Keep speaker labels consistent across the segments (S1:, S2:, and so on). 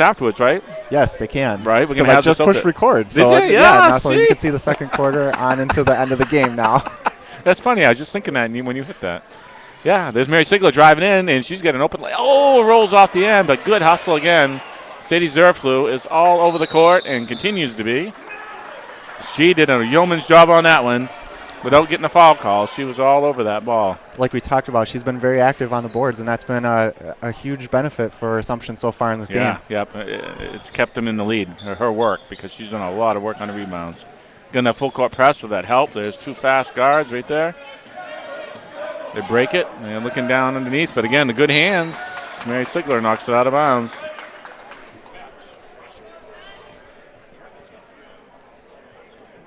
S1: afterwards, right?
S2: Yes, they can.
S1: Right, we're
S2: because
S1: gonna
S2: I just pushed record.
S1: Did
S2: So
S1: you?
S2: now so you can see the second quarter on into the end of the game now.
S1: That's funny. I was just thinking that when you hit that. Yeah, there's Mary Sigler driving in, and she's got an open lane. Oh, rolls off the end, but good hustle again. Sadie Zerflu is all over the court and continues to be. She did a yeoman's job on that one without getting a foul call. She was all over that ball.
S2: Like we talked about, she's been very active on the boards, and that's been a huge benefit for Assumption so far in this game.
S1: Yeah, it's kept them in the lead, her work, because she's done a lot of work on the rebounds. Getting that full court press with that help. There's two fast guards right there. They break it, and they're looking down underneath. But again, the good hands. Mary Sigler knocks it out of bounds.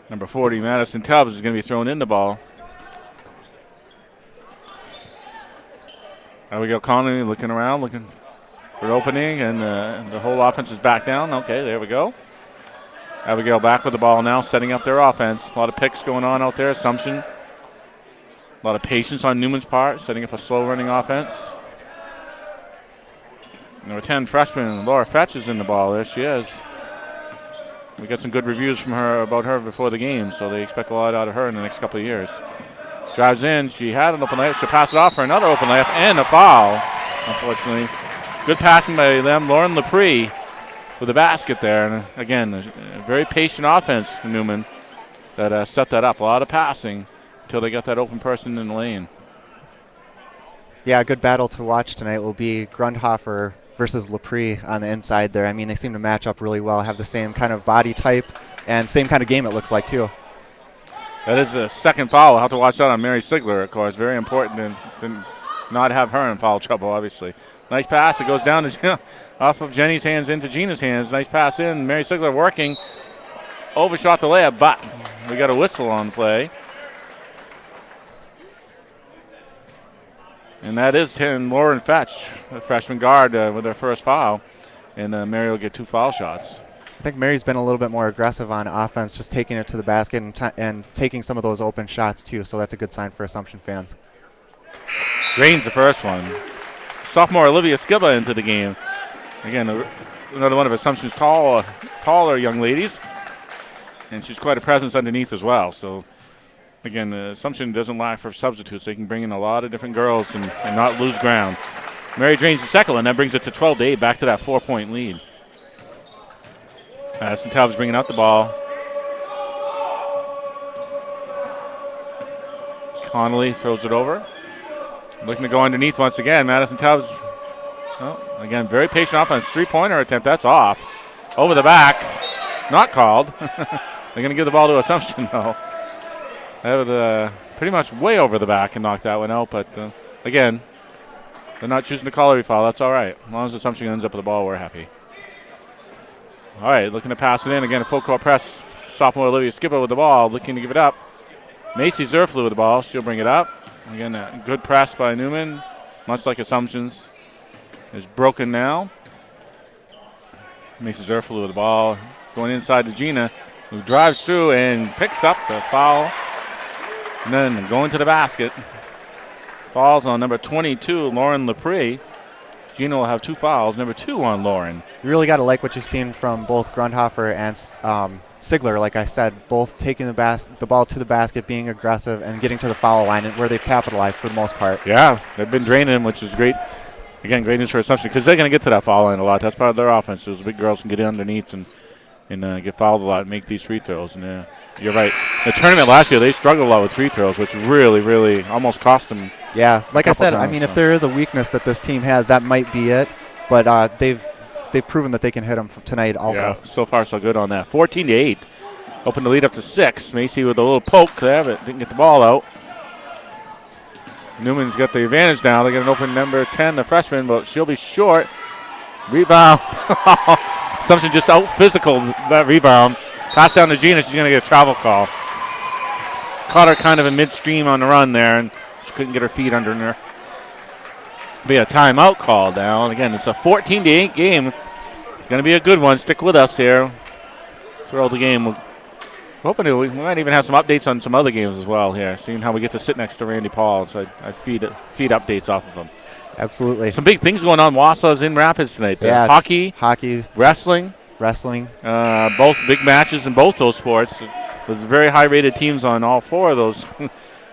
S1: Number 40, Madison Tubbs, is going to be thrown in the ball. Abigail Connolly looking around, looking for an opening, and the whole offense is back down. Okay, there we go. Abigail back with the ball now, setting up their offense. A lot of picks going on out there. Assumption. A lot of patience on Newman's part, setting up a slow-running offense. Number 10, freshman Laura Fetch is in the ball. There she is. We got some good reviews from her about her before the game, so they expect a lot out of her in the next couple of years. Drives in. She had an open layup. She'll pass it off for another open layup and a foul, unfortunately. Good passing by them. Lauren Lepre with the basket there. And again, a very patient offense for Newman that set that up. A lot of passing until they got that open person in the lane.
S2: Yeah, a good battle to watch tonight will be Grundhofer versus Lepre on the inside there. I mean, they seem to match up really well, have the same kind of body type and same kind of game it looks like too.
S1: That is the second foul. We'll have to watch out on Mary Sigler, of course. Very important to not have her in foul trouble, obviously. Nice pass. It goes down to off of Jenny's hands into Gina's hands. Nice pass in. Mary Sigler working. Overshot the layup, but we got a whistle on play. And that is 10, Lauren Fetch, the freshman guard, with her first foul. And Mary will get two foul shots.
S2: I think Mary's been a little bit more aggressive on offense, just taking it to the basket and taking some of those open shots, too. So that's a good sign for Assumption fans.
S1: Drains the first one. Sophomore Olivia Skiba into the game. Again, another one of Assumption's taller young ladies. And she's quite a presence underneath as well. So, again, Assumption doesn't lack for substitutes. They can bring in a lot of different girls and not lose ground. Mary drains the second one. That brings it to 12-8, back to that 4-point lead. Madison Tubbs bringing out the ball. Connolly throws it over. Looking to go underneath once again. Madison Tubbs, again, very patient offense. Three-pointer attempt. That's off. Over the back. Not called. They're going to give the ball to Assumption, though. That was pretty much way over the back and knocked that one out. But, again, they're not choosing to call every foul. That's all right. As long as Assumption ends up with the ball, we're happy. All right, looking to pass it in. Again, a full court press. Sophomore Olivia Skipper with the ball, looking to give it up. Macy Zerflu with the ball. She'll bring it up. Again, a good press by Newman, much like Assumption's. Is broken now. Macy Zerflu with the ball. Going inside to Gina, who drives through and picks up the foul. And then going to the basket. Falls on number 22, Lauren Lepre. Gina will have two fouls, number 2 on Lauren.
S2: You really got to like what you've seen from both Grundhofer and Sigler, like I said, both taking the ball to the basket, being aggressive, and getting to the foul line, where they've capitalized for the most part.
S1: Yeah, they've been draining them, which is great. Again, great news for Assumption, because they're going to get to that foul line a lot. That's part of their offense. Those big girls can get in underneath and get fouled a lot and make these free throws. And you're right. The tournament last year, they struggled a lot with free throws, which really, really almost cost them.
S2: Yeah, like I said,
S1: times,
S2: if there is a weakness that this team has, that might be it. But they've proven that they can hit them tonight also.
S1: Yeah, so far so good on that. 14-8. Open the lead up to 6. Macy with a little poke there, but didn't get the ball out. Newman's got the advantage now. They get an open number 10, the freshman, but she'll be short. Rebound. Assumption just out-physical that rebound. Pass down to Gina. She's going to get a travel call. Caught her kind of in midstream on the run there, and she couldn't get her feet under her. Be a timeout call now. And again, it's a 14-8 game. It's going to be a good one. Stick with us here throughout the game. We're hoping we might even have some updates on some other games as well here, seeing how we get to sit next to Randy Paul. So I feed updates off of him.
S2: Absolutely.
S1: Some big things going on. Wausau's in Rapids tonight.
S2: Yeah, hockey,
S1: wrestling. Both big matches in both those sports. There's very high-rated teams on all 4 of those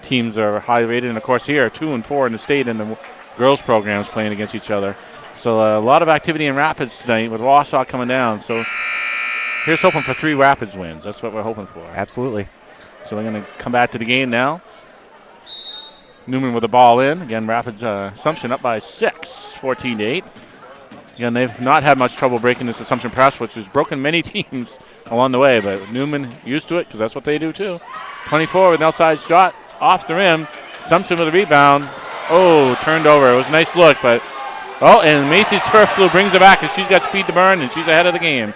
S1: teams are high-rated. And, of course, here, 2 and 4 in the state and the girls' programs playing against each other. So a lot of activity in Rapids tonight with Wausau coming down. So here's hoping for 3 Rapids wins. That's what we're hoping for.
S2: Absolutely.
S1: So we're going to come back to the game now. Newman with the ball in. Again, Rapids Assumption up by 6, 14-8. Again, they've not had much trouble breaking this Assumption press, which has broken many teams along the way. But Newman used to it because that's what they do too. 24 with an outside shot off the rim. Assumption with a rebound. Oh, turned over. It was a nice look, but and Macy Surflew brings it back, and she's got speed to burn, and she's ahead of the game.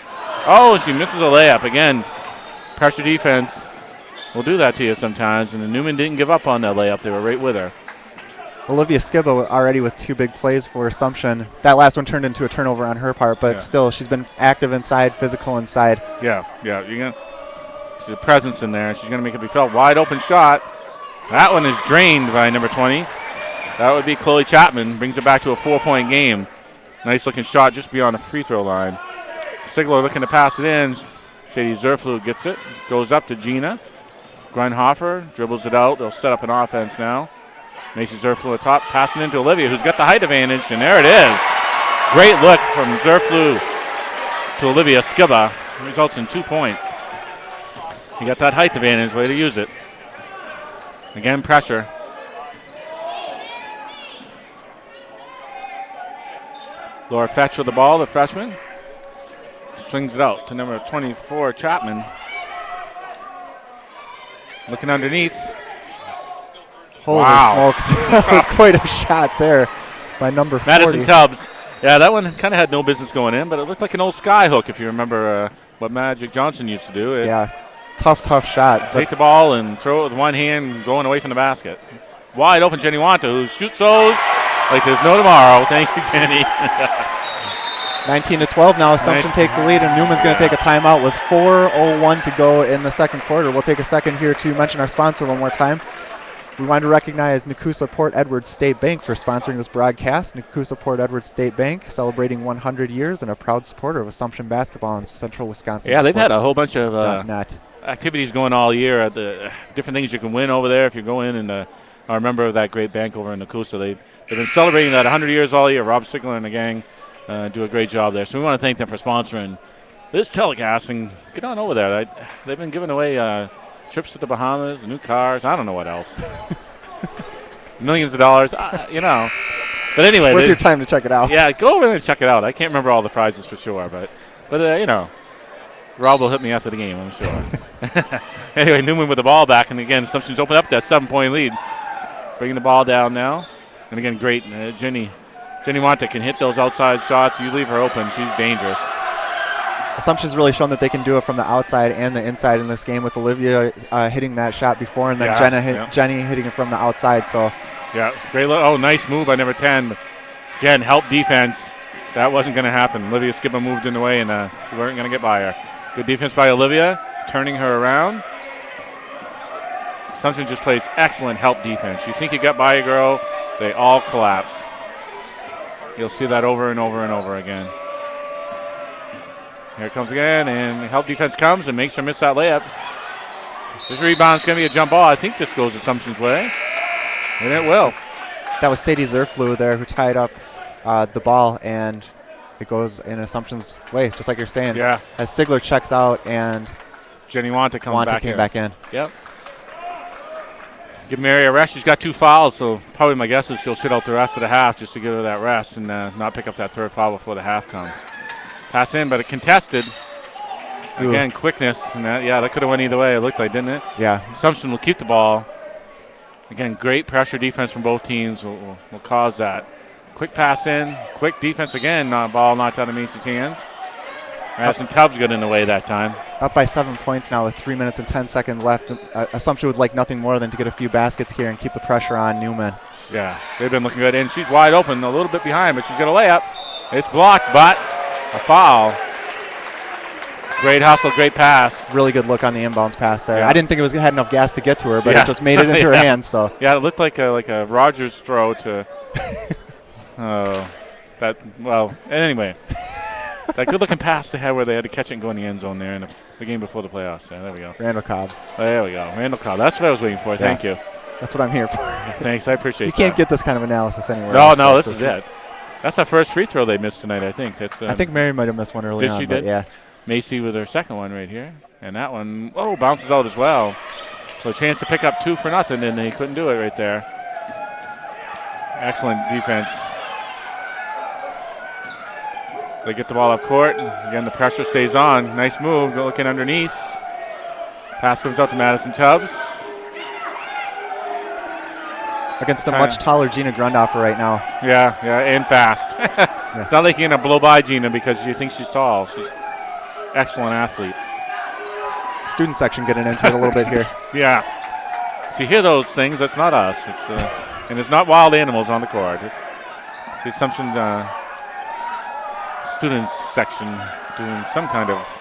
S1: Oh, she misses a layup again. Pressure defense will do that to you sometimes, and Newman didn't give up on that layup. They were right with her.
S2: Olivia Skiba already with 2 big plays for Assumption. That last one turned into a turnover on her part, but still, she's been active inside, physical inside.
S1: Yeah. She's a presence in there. She's going to make it be felt. Wide open shot. That one is drained by number 20. That would be Chloe Chapman. Brings it back to a 4-point game. Nice looking shot just beyond the free throw line. Sigler looking to pass it in. Sadie Zerflug gets it. Goes up to Gina. Grunhofer dribbles it out. They'll set up an offense now. Macy Zerflew at top, passing into Olivia, who's got the height advantage, and there it is. Great look from Zerflew to Olivia Skiba. Results in 2 points. You got that height advantage, way to use it. Again, pressure. Laura Fetch with the ball, the freshman. Swings it out to number 24, Chapman. Looking underneath.
S2: Holy smokes. That was quite a shot there by number 40.
S1: Madison Tubbs. Yeah, that one kind of had no business going in, but it looked like an old sky hook if you remember what Magic Johnson used to do.
S2: Tough shot.
S1: Take the ball and throw it with one hand going away from the basket. Wide open, Jenny Wanta, who shoots those like there's no tomorrow. Thank you, Jenny.
S2: 19-12 now. Assumption takes the lead, and Newman's going to take a timeout with 4:01 to go in the second quarter. We'll take a second here to mention our sponsor one more time. We want to recognize Nakusa Port Edwards State Bank for sponsoring this broadcast. Nakusa Port Edwards State Bank celebrating 100 years and a proud supporter of Assumption basketball in central Wisconsin.
S1: Yeah, they've had a whole bunch of
S2: activities
S1: going all year. The different things you can win over there if you go in and are a member of that great bank over in Nakusa. They've been celebrating that 100 years all year. Rob Sigler and the gang do a great job there. So we want to thank them for sponsoring this telecast, and get on over there. They've been giving away trips to the Bahamas, new cars, I don't know what else. Millions of dollars, But anyway.
S2: It's worth your time to check it out.
S1: Yeah, go over there and check it out. I can't remember all the prizes for sure, but Rob will hit me after the game, I'm sure. Anyway, Newman with the ball back, and again, Assumption's opened up that 7-point lead. Bringing the ball down now. And again, great. Jenny Wanta can hit those outside shots. You leave her open, she's dangerous.
S2: Assumption's really shown that they can do it from the outside and the inside in this game, with Olivia hitting that shot before, and then Jenny hitting it from the outside. So,
S1: great look. Oh, nice move by number 10. Again, help defense. That wasn't going to happen. Olivia Skiba moved in the way, and we weren't going to get by her. Good defense by Olivia, turning her around. Assumption just plays excellent help defense. You think you got by a girl, they all collapse. You'll see that over and over and over again. Here it comes again, and help defense comes and makes her miss that layup. This rebound's going to be a jump ball. I think this goes Assumption's way, and it will.
S2: That was Sadie Zerflew there who tied up the ball, and it goes in Assumption's way, just like you're saying.
S1: Yeah.
S2: As Sigler checks out and
S1: Jenny Wanta came
S2: back in.
S1: Yep. Give Mary a rest. She's got 2 fouls, so probably my guess is she'll sit out the rest of the half just to give her that rest and not pick up that 3rd foul before the half comes. Pass in, but it contested. Again, quickness. And that could have went either way, it looked like, didn't it?
S2: Yeah.
S1: Assumption will keep the ball. Again, great pressure defense from both teams will cause that. Quick pass in, quick defense again. Ball knocked out of Macy's hands. Madison Tubbs got in the way that time.
S2: Up by 7 points now with 3 minutes and 10 seconds left. Assumption would like nothing more than to get a few baskets here and keep the pressure on Newman.
S1: Yeah, they've been looking good. And she's wide open, a little bit behind, but she's got a layup. It's blocked, but a foul. Great hustle, great pass.
S2: Really good look on the inbounds pass there.
S1: Yeah.
S2: I didn't think it had enough gas to get to her, but it just made it into her hands. So
S1: yeah, it looked like a Rogers throw to Oh, anyway. That good-looking pass they had where they had to catch it and go in the end zone there in the game before the playoffs. Yeah, there we go.
S2: Randall Cobb.
S1: There we go. Randall Cobb. That's what I was waiting for. Thank you.
S2: That's what I'm here for.
S1: Thanks. I appreciate
S2: You
S1: that.
S2: can't get this kind of analysis anywhere else.
S1: No, this is it. That's the first free throw they missed tonight, I think. I
S2: think Mary might have missed one early on.
S1: She did?
S2: Yeah.
S1: Macy with her second one right here. And that one, bounces out as well. So a chance to pick up 2 for nothing, and they couldn't do it right there. Excellent defense. They get the ball up court. Again, the pressure stays on. Nice move. Looking underneath. Pass comes out to Madison Tubbs.
S2: Against the much taller Gina Grundhofer right now.
S1: Yeah, and fast. It's not like you're going to blow by Gina because you think she's tall. She's an excellent athlete.
S2: Student section getting into it a little bit here.
S1: Yeah. If you hear those things, that's not us. And it's not wild animals on the court. It's the Assumption students section doing some kind of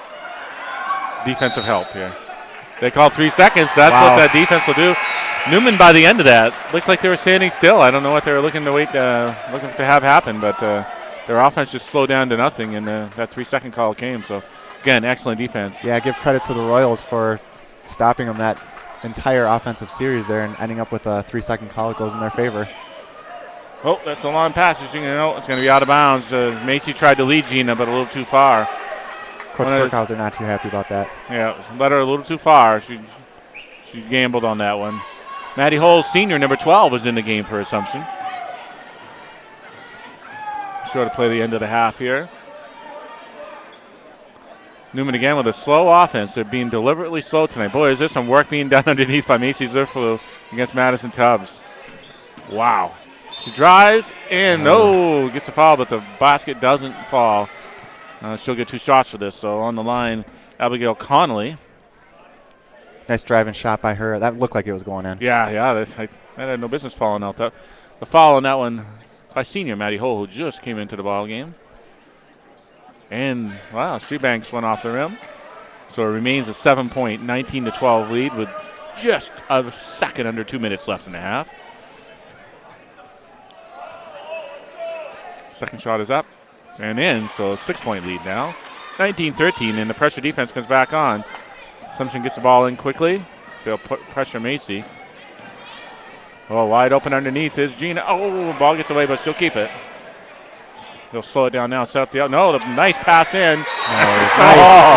S1: defensive help here. They call 3 seconds. That's what that defense will do. Newman, by the end of that, looked like they were standing still. I don't know what they were looking to have happen, but their offense just slowed down to nothing, and that 3-second call came. So, again, excellent defense.
S2: Yeah, give credit to the Royals for stopping them that entire offensive series there and ending up with a 3-second call. It goes in their favor.
S1: Oh, that's a long pass. It's going to be out of bounds. Macy tried to lead Gina, but a little too far.
S2: Coach Burkhauser not too happy about that.
S1: Yeah, led her a little too far. She gambled on that one. Maddie Holes, senior, number 12, was in the game for Assumption. Sure to play the end of the half here. Newman again with a slow offense. They're being deliberately slow tonight. Boy, is there some work being done underneath by Macy Zerflu against Madison Tubbs. Wow. She drives and gets the foul, but the basket doesn't fall. She'll get 2 shots for this. So on the line, Abigail Connolly.
S2: Nice driving shot by her. That looked like it was going in.
S1: Yeah. That had no business falling out. The foul on that one by senior Maddie Ho, who just came into the ball game. And, Streetbanks went off the rim. So it remains a 7-point, 19-12 lead with just a second under 2 minutes left in the half. Second shot is up and in, so a 6-point lead now. 19-13, and the pressure defense comes back on. Assumption gets the ball in quickly. They'll put pressure Macy. Wide open underneath is Gina. Ball gets away, but she'll keep it. They'll slow it down now. Set up the nice pass in.
S2: Nice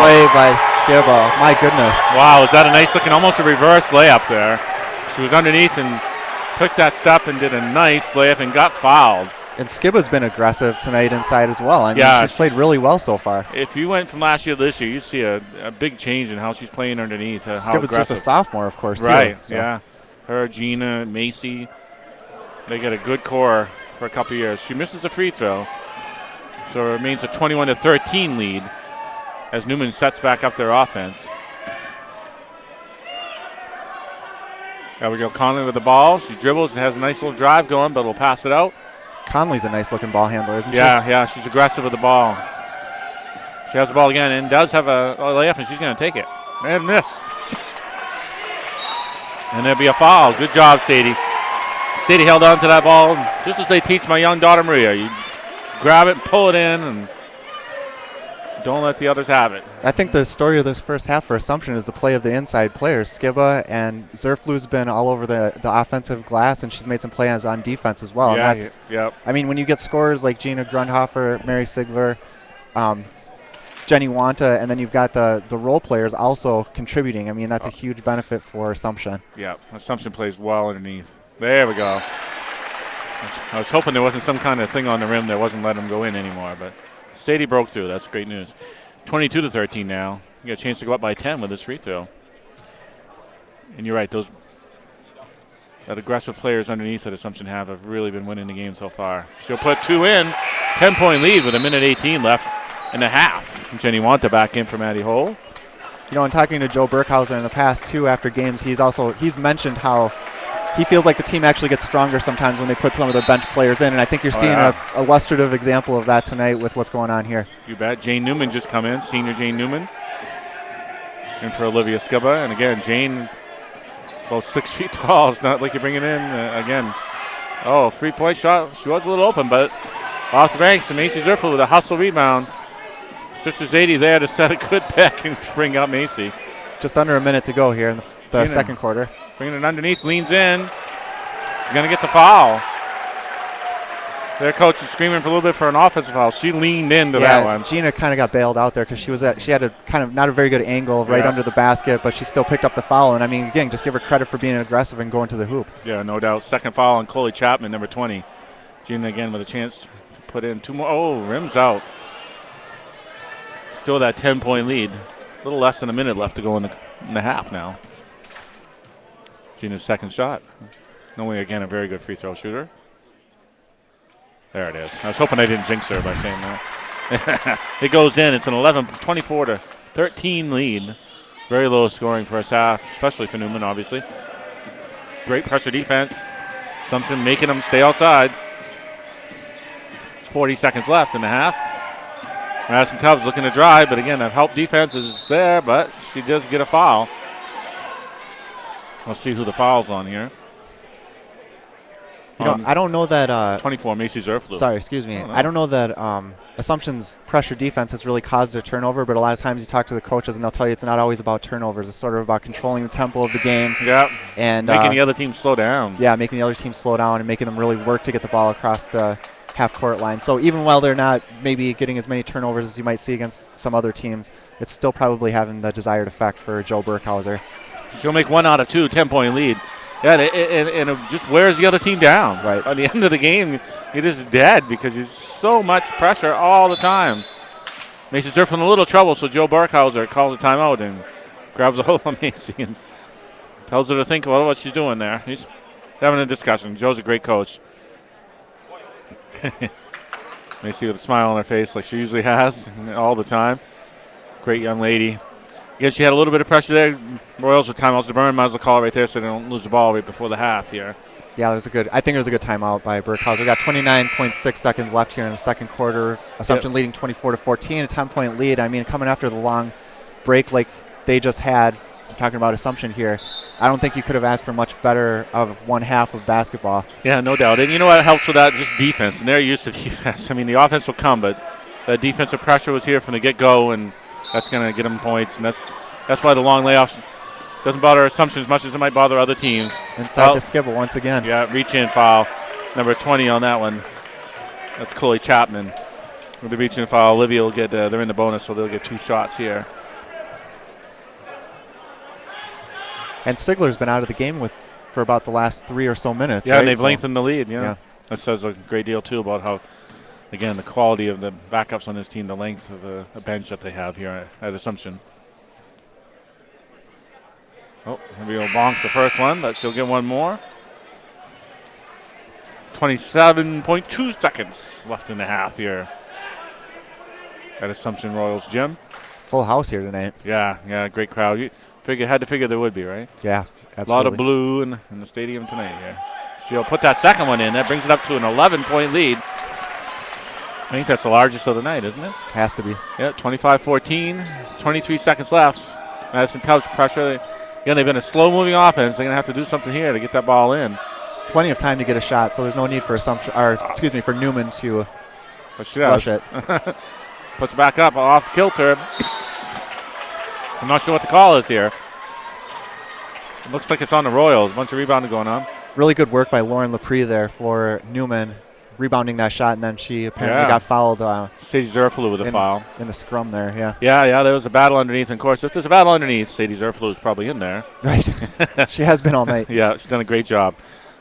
S2: play by Skibba. My goodness.
S1: Wow, is that a nice looking, almost a reverse layup there. She was underneath and took that step and did a nice layup and got fouled.
S2: And Skibba's been aggressive tonight inside as well. I mean, she's played really well so far.
S1: If you went from last year to this year, you'd see a big change in how she's playing underneath.
S2: Skibba's just a sophomore, of course,
S1: right,
S2: too. So.
S1: Yeah. Her, Gina, Macy, they get a good core for a couple years. She misses the free throw, so it remains a 21-13 lead as Newman sets back up their offense. There we go, Conley with the ball. She dribbles and has a nice little drive going, but will pass it out.
S2: Conley's a nice-looking ball handler, isn't she?
S1: Yeah, she's aggressive with the ball. She has the ball again and does have a layup, and she's going to take it. And miss. And there'll be a foul. Good job, Sadie. Sadie held on to that ball just as they teach my young daughter, Maria. You grab it and pull it in, and don't let the others have it.
S2: I think the story of this first half for Assumption is the play of the inside players. Skibba and Zerflu's been all over the offensive glass, and she's made some plays on defense as well.
S1: Yeah,
S2: and that's,
S1: yep.
S2: I mean, when you get scorers like Gina Grundhofer, Mary Sigler, Jenny Wanta, and then you've got the role players also contributing. I mean, that's a huge benefit for Assumption.
S1: Yeah, Assumption plays well underneath. There we go. I was hoping there wasn't some kind of thing on the rim that wasn't letting them go in anymore, but Sadie broke through. That's great news. 22-13 now. You got a chance to go up by 10 with this free throw. And you're right, that aggressive players underneath that Assumption have really been winning the game so far. She'll put 2 in. 10-point lead with 1:18 left in the half. Jenny Wanta back in for Maddie Hole.
S2: You know, in talking to Joe Burkhauser in the past, too, after games, he's mentioned how he feels like the team actually gets stronger sometimes when they put some of their bench players in, and I think you're seeing a illustrative example of that tonight with what's going on here.
S1: You bet. Jane Newman just come in, senior Jane Newman, in for Olivia Skibba. And again, Jane, about 6 feet tall. It's not like you're bringing in, again, Oh, 3-point shot. She was a little open, but off the banks. And Macy Zerfel with a hustle rebound. Sister Zadie there to set a good pick and bring out Macy.
S2: Just under a minute to go here in the second quarter.
S1: Bringing it underneath, leans in. Going to get the foul. Their coach is screaming for a little bit for an offensive foul. She leaned into that one.
S2: Gina kind of got bailed out there because she had a kind of not a very good angle right under the basket, but she still picked up the foul. And I mean, again, just give her credit for being aggressive and going to the hoop.
S1: Yeah, no doubt. Second foul on Chloe Chapman, number 20. Gina again with a chance to put in 2 more. Oh, rims out. Still that 10-point lead. A little less than a minute left to go in the half now. Gina's second shot. Knowing again a very good free throw shooter. There it is. I was hoping I didn't jinx her by saying that. It goes in. It's an 24 to 13 lead. Very low scoring first half, especially for Newman, obviously. Great pressure defense. Assumption making them stay outside. 40 seconds left in the half. Madison Tubbs looking to drive, but again, that help defense is there, but she does get a foul. We'll see who the foul's on here.
S2: You know, I don't know that
S1: 24, Macy Zerflu.
S2: Sorry, excuse me. I don't know that Assumption's pressure defense has really caused a turnover, but a lot of times you talk to the coaches and they'll tell you it's not always about turnovers. It's sort of about controlling the tempo of the game.
S1: Yeah.
S2: And
S1: making the other team slow down.
S2: Yeah, making the other team slow down and making them really work to get the ball across the half-court line. So even while they're not maybe getting as many turnovers as you might see against some other teams, it's still probably having the desired effect for Joe Burkhauser.
S1: She'll make 1 out of 2, 10-point lead. Yeah, and it just wears the other team down.
S2: Right.
S1: At the end of the game, it is dead because there's so much pressure all the time. Macy Zerfel in a little trouble, so Joe Burkhauser calls a timeout and grabs a hold of Macy and tells her to think about what she's doing there. He's having a discussion. Joe's a great coach. Macy with a smile on her face like she usually has all the time. Great young lady. Yeah, she had a little bit of pressure there. Royals with timeouts to burn. Might as well call it right there so they don't lose the ball right before the half here.
S2: Yeah, I think it was a good timeout by Burkhauser. We got 29.6 seconds left here in the second quarter. Assumption leading 24 to 14, a 10-point lead. I mean, coming after the long break like they just had, I'm talking about Assumption here, I don't think you could have asked for much better of one half of basketball.
S1: Yeah, no doubt. And you know what helps with that? Just defense. And they're used to defense. I mean, the offense will come, but the defensive pressure was here from the get-go, and that's going to get them points. And that's why the long layoffs doesn't bother Assumption as much as it might bother other teams.
S2: Inside to Skibble once again.
S1: Yeah, reach-in foul. Number 20 on that one. That's Chloe Chapman. With the reach-in foul, Olivia will get, they're in the bonus, so they'll get 2 shots here.
S2: And Sigler's been out of the game for about the last 3 or so minutes.
S1: Yeah,
S2: right?
S1: and they've lengthened the lead. Yeah.
S2: Yeah.
S1: That says a great deal, too, about how, again, the quality of the backups on this team, the length of the bench that they have here at Assumption. Oh, maybe he'll bonk the first one, but she'll get one more. 27.2 seconds left in the half here at Assumption Royals Gym.
S2: Full house here tonight.
S1: Yeah, great crowd. You had to figure there would be, right?
S2: Yeah, absolutely.
S1: A lot of blue in the stadium tonight here. She'll put that second one in. That brings it up to an 11-point lead. I think that's the largest of the night, isn't it?
S2: Has to be.
S1: Yeah, 25-14, 23 seconds left. Madison Tubbs pressure. Again, they've been a slow-moving offense. They're going to have to do something here to get that ball in.
S2: Plenty of time to get a shot, so there's no need for for Newman to rush it.
S1: Puts it back up off kilter. I'm not sure what the call is here. It looks like it's on the Royals. A bunch of rebounding going on.
S2: Really good work by Lauren Lepre there for Newman, rebounding that shot, and then she apparently got fouled.
S1: Sadie Zerflu with a foul.
S2: In the scrum there, yeah.
S1: Yeah, there was a battle underneath. And of course, if there's a battle underneath, Sadie Zerflu is probably in there.
S2: Right. She has been all night.
S1: Yeah, she's done a great job.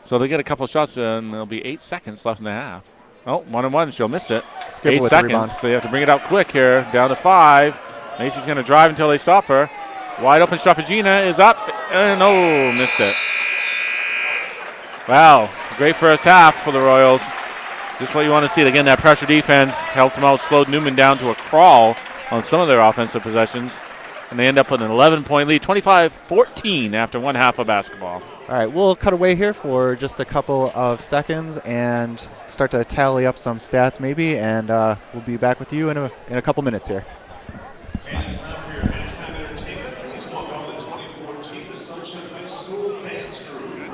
S1: So they get a couple of shots, and there'll be 8 seconds left in the half. Oh, 1-on-1. She'll miss it. 8 seconds. So they have to bring it out quick here. Down to 5. Macy's going to drive until they stop her. Wide open shot for Gina is up. And missed it. Wow, great first half for the Royals. Just what you want to see. Again, that pressure defense helped them out, slowed Newman down to a crawl on some of their offensive possessions. And they end up with an 11-point lead, 25-14 after one half of basketball.
S2: All right, we'll cut away here for just a couple of seconds and start to tally up some stats maybe, and we'll be back with you in a couple minutes here.
S3: Fans, for your halftime entertainment, please welcome the 2014 Assumption High School Dance Crew.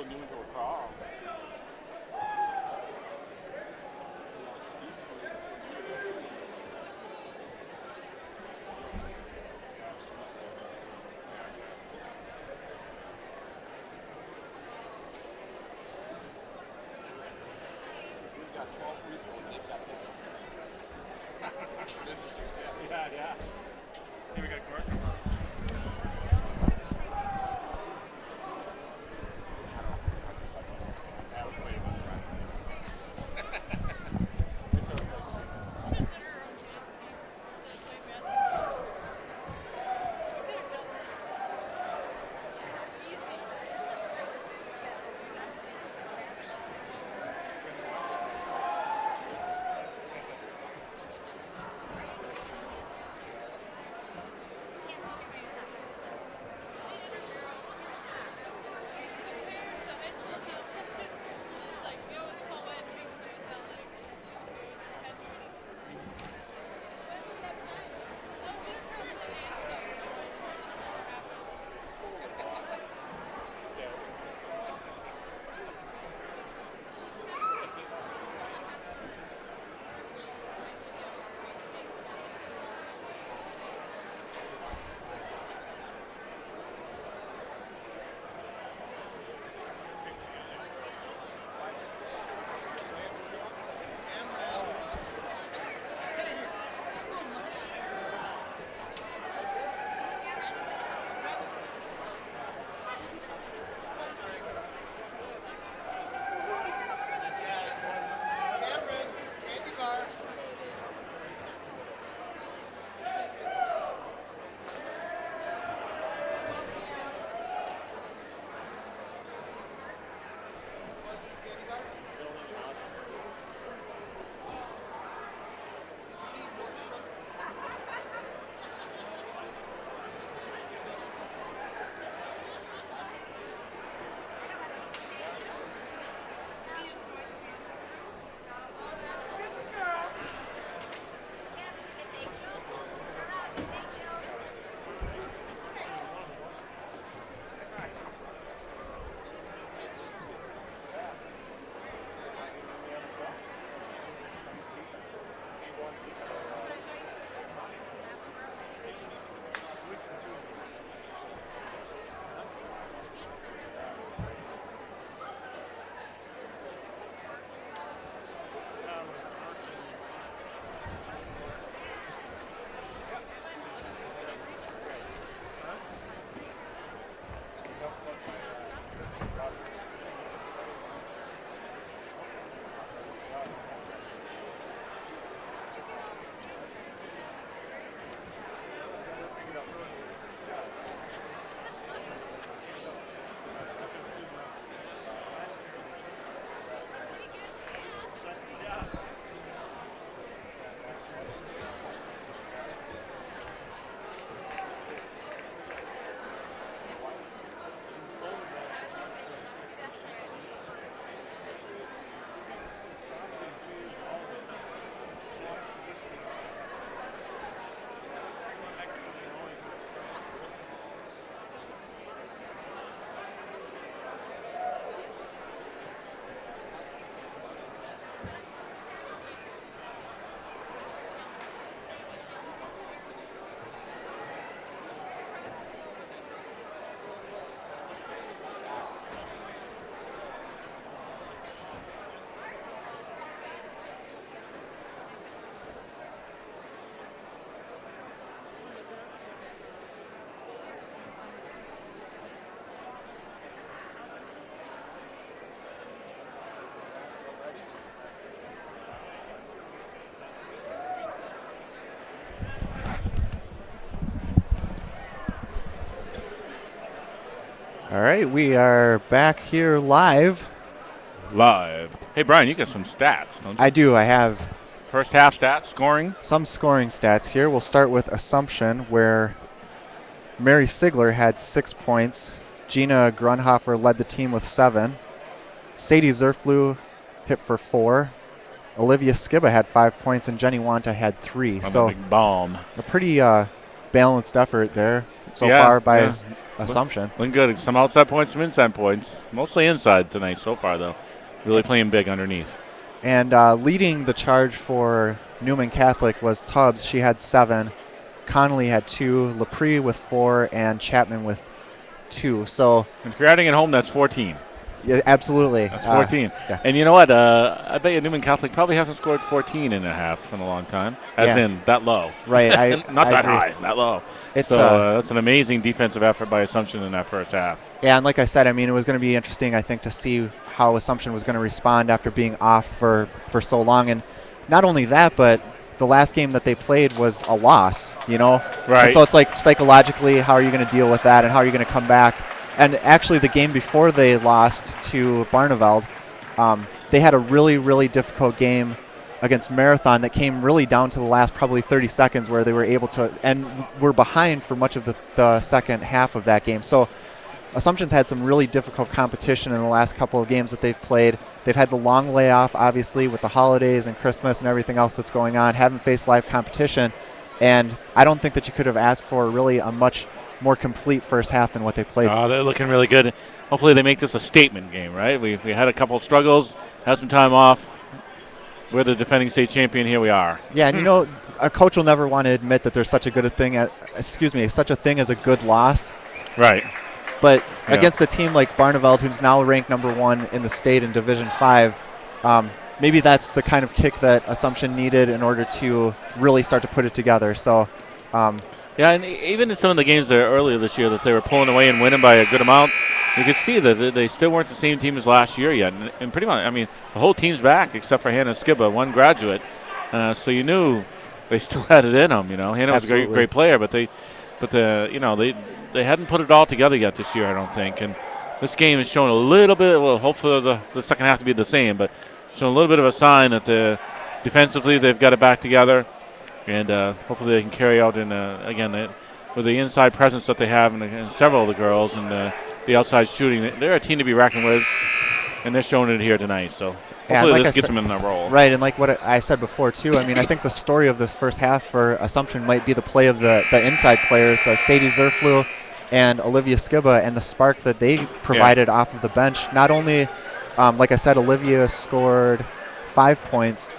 S1: Newman go crawl.
S3: We've got 12 free throws. They've got 14 minutes. That's an interesting stat.
S1: Yeah. Here we got a commercial.
S2: All right, we are back here live.
S1: Hey, Brian, you got some stats, don't you?
S2: I do. I have
S1: First half stats, scoring.
S2: some scoring stats here. We'll start with Assumption, where Mary Sigler had 6 points. Gina Grunhofer led the team with 7. Sadie Zerflew hit for 4. Olivia Skiba had 5 points, and Jenny Wanta had 3. So
S1: Big bomb.
S2: a pretty balanced effort there so far by Assumption.
S1: Looking good. Some outside points, some inside points. Mostly inside tonight so far, though. Really playing big underneath.
S2: And leading the charge for Newman Catholic was Tubbs. She had 7. Connolly had 2. Lepre with 4, and Chapman with 2. So,
S1: And if you're adding it home, that's 14.
S2: yeah, absolutely.
S1: That's 14.
S2: Yeah.
S1: And you know what? I bet you Newman Catholic probably hasn't scored 14 and a half in a long time. As in that low.
S2: Right.
S1: Not
S2: I
S1: that
S2: agree.
S1: high, that low.
S2: It's,
S1: that's an amazing defensive effort by Assumption in that first half.
S2: Yeah, and like I said, I mean, it was going to be interesting, I think, to see how Assumption was going to respond after being off for so long. And not only that, but the last game that they played was a loss, you know?
S1: Right.
S2: And so it's like psychologically, how are you going to deal with that and how are you going to come back? And actually, the game before they lost to Barneveld, they had a really, really difficult game against Marathon that came really down to the last probably 30 seconds where they were able to, and were behind for much of the second half of that game. So Assumption's had some really difficult competition in the last couple of games that they've played. They've had the long layoff, obviously, with the holidays and Christmas and everything else that's going on. Haven't faced live competition. And I don't think that you could have asked for really a much more complete first half than what they played.
S1: Oh, they're looking really good. Hopefully they make this a statement game, right? We had a couple of struggles, had some time off. We're the defending state champion. Here we are.
S2: Yeah, and you know, a coach will never want to admit that there's such a good thing such a thing as a good loss.
S1: Right.
S2: But against a team like Barneveld, who's now ranked number 1 in the state in Division 5, maybe that's the kind of kick that Assumption needed in order to really start to put it together. So,
S1: yeah, and even in some of the games there earlier this year that they were pulling away and winning by a good amount, you could see that they still weren't the same team as last year yet. And pretty much, I mean, the whole team's back except for Hannah Skiba, one graduate. So you knew they still had it in them. You know, Hannah was a great player, but they hadn't put it all together yet this year, I don't think. And this game is showing a little bit. Well, hopefully the second half to be the same, but showing a little bit of a sign that defensively they've got it back together, and hopefully they can carry out again with the inside presence that they have in several of the girls and the outside shooting. They're a team to be reckoned with, and they're showing it here tonight. So hopefully this gets them in a roll.
S2: Right, and like what I said before, too, I mean, I think the story of this first half for Assumption might be the play of the inside players, Sadie Zerflew and Olivia Skiba, and the spark that they provided off of the bench. Not only, like I said, Olivia scored 5 points,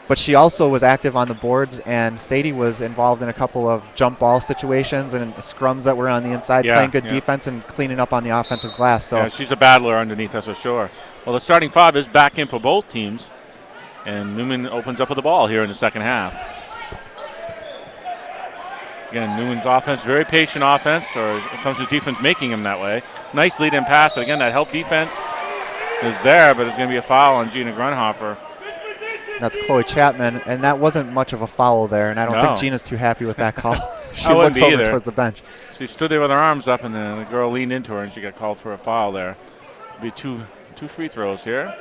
S2: but she also was active on the boards, and Sadie was involved in a couple of jump ball situations and scrums that were on the inside, playing good defense and cleaning up on the offensive glass. So
S1: she's a battler underneath, that's for sure. Well, the starting 5 is back in for both teams, and Newman opens up with the ball here in the second half. Again, Newman's offense, very patient offense, or Assumption's defense making him that way. Nice lead-in pass, but again, that help defense is there, but it's going to be a foul on Gina Grunhofer.
S2: That's Chloe Chapman, and that wasn't much of a foul there, and I don't think Gina's too happy with that call. She looks over towards the bench.
S1: She stood there with her arms up, and the girl leaned into her, and she got called for a foul there. It'll be two free throws here.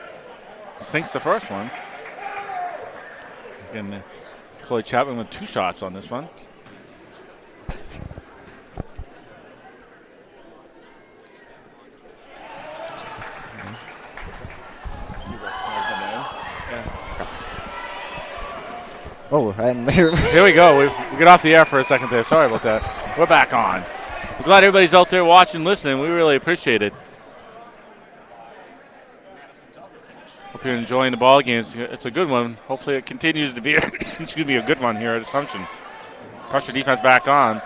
S1: Sinks the first one. Again, Chloe Chapman with 2 shots on this one.
S2: Oh, and here
S1: we go. We get off the air for a second there. Sorry about that. We're back on. We're glad everybody's out there watching, listening. We really appreciate it. Hope you're enjoying the ball game. It's a good one. Hopefully it continues to be a good one here at Assumption. Pressure defense back on.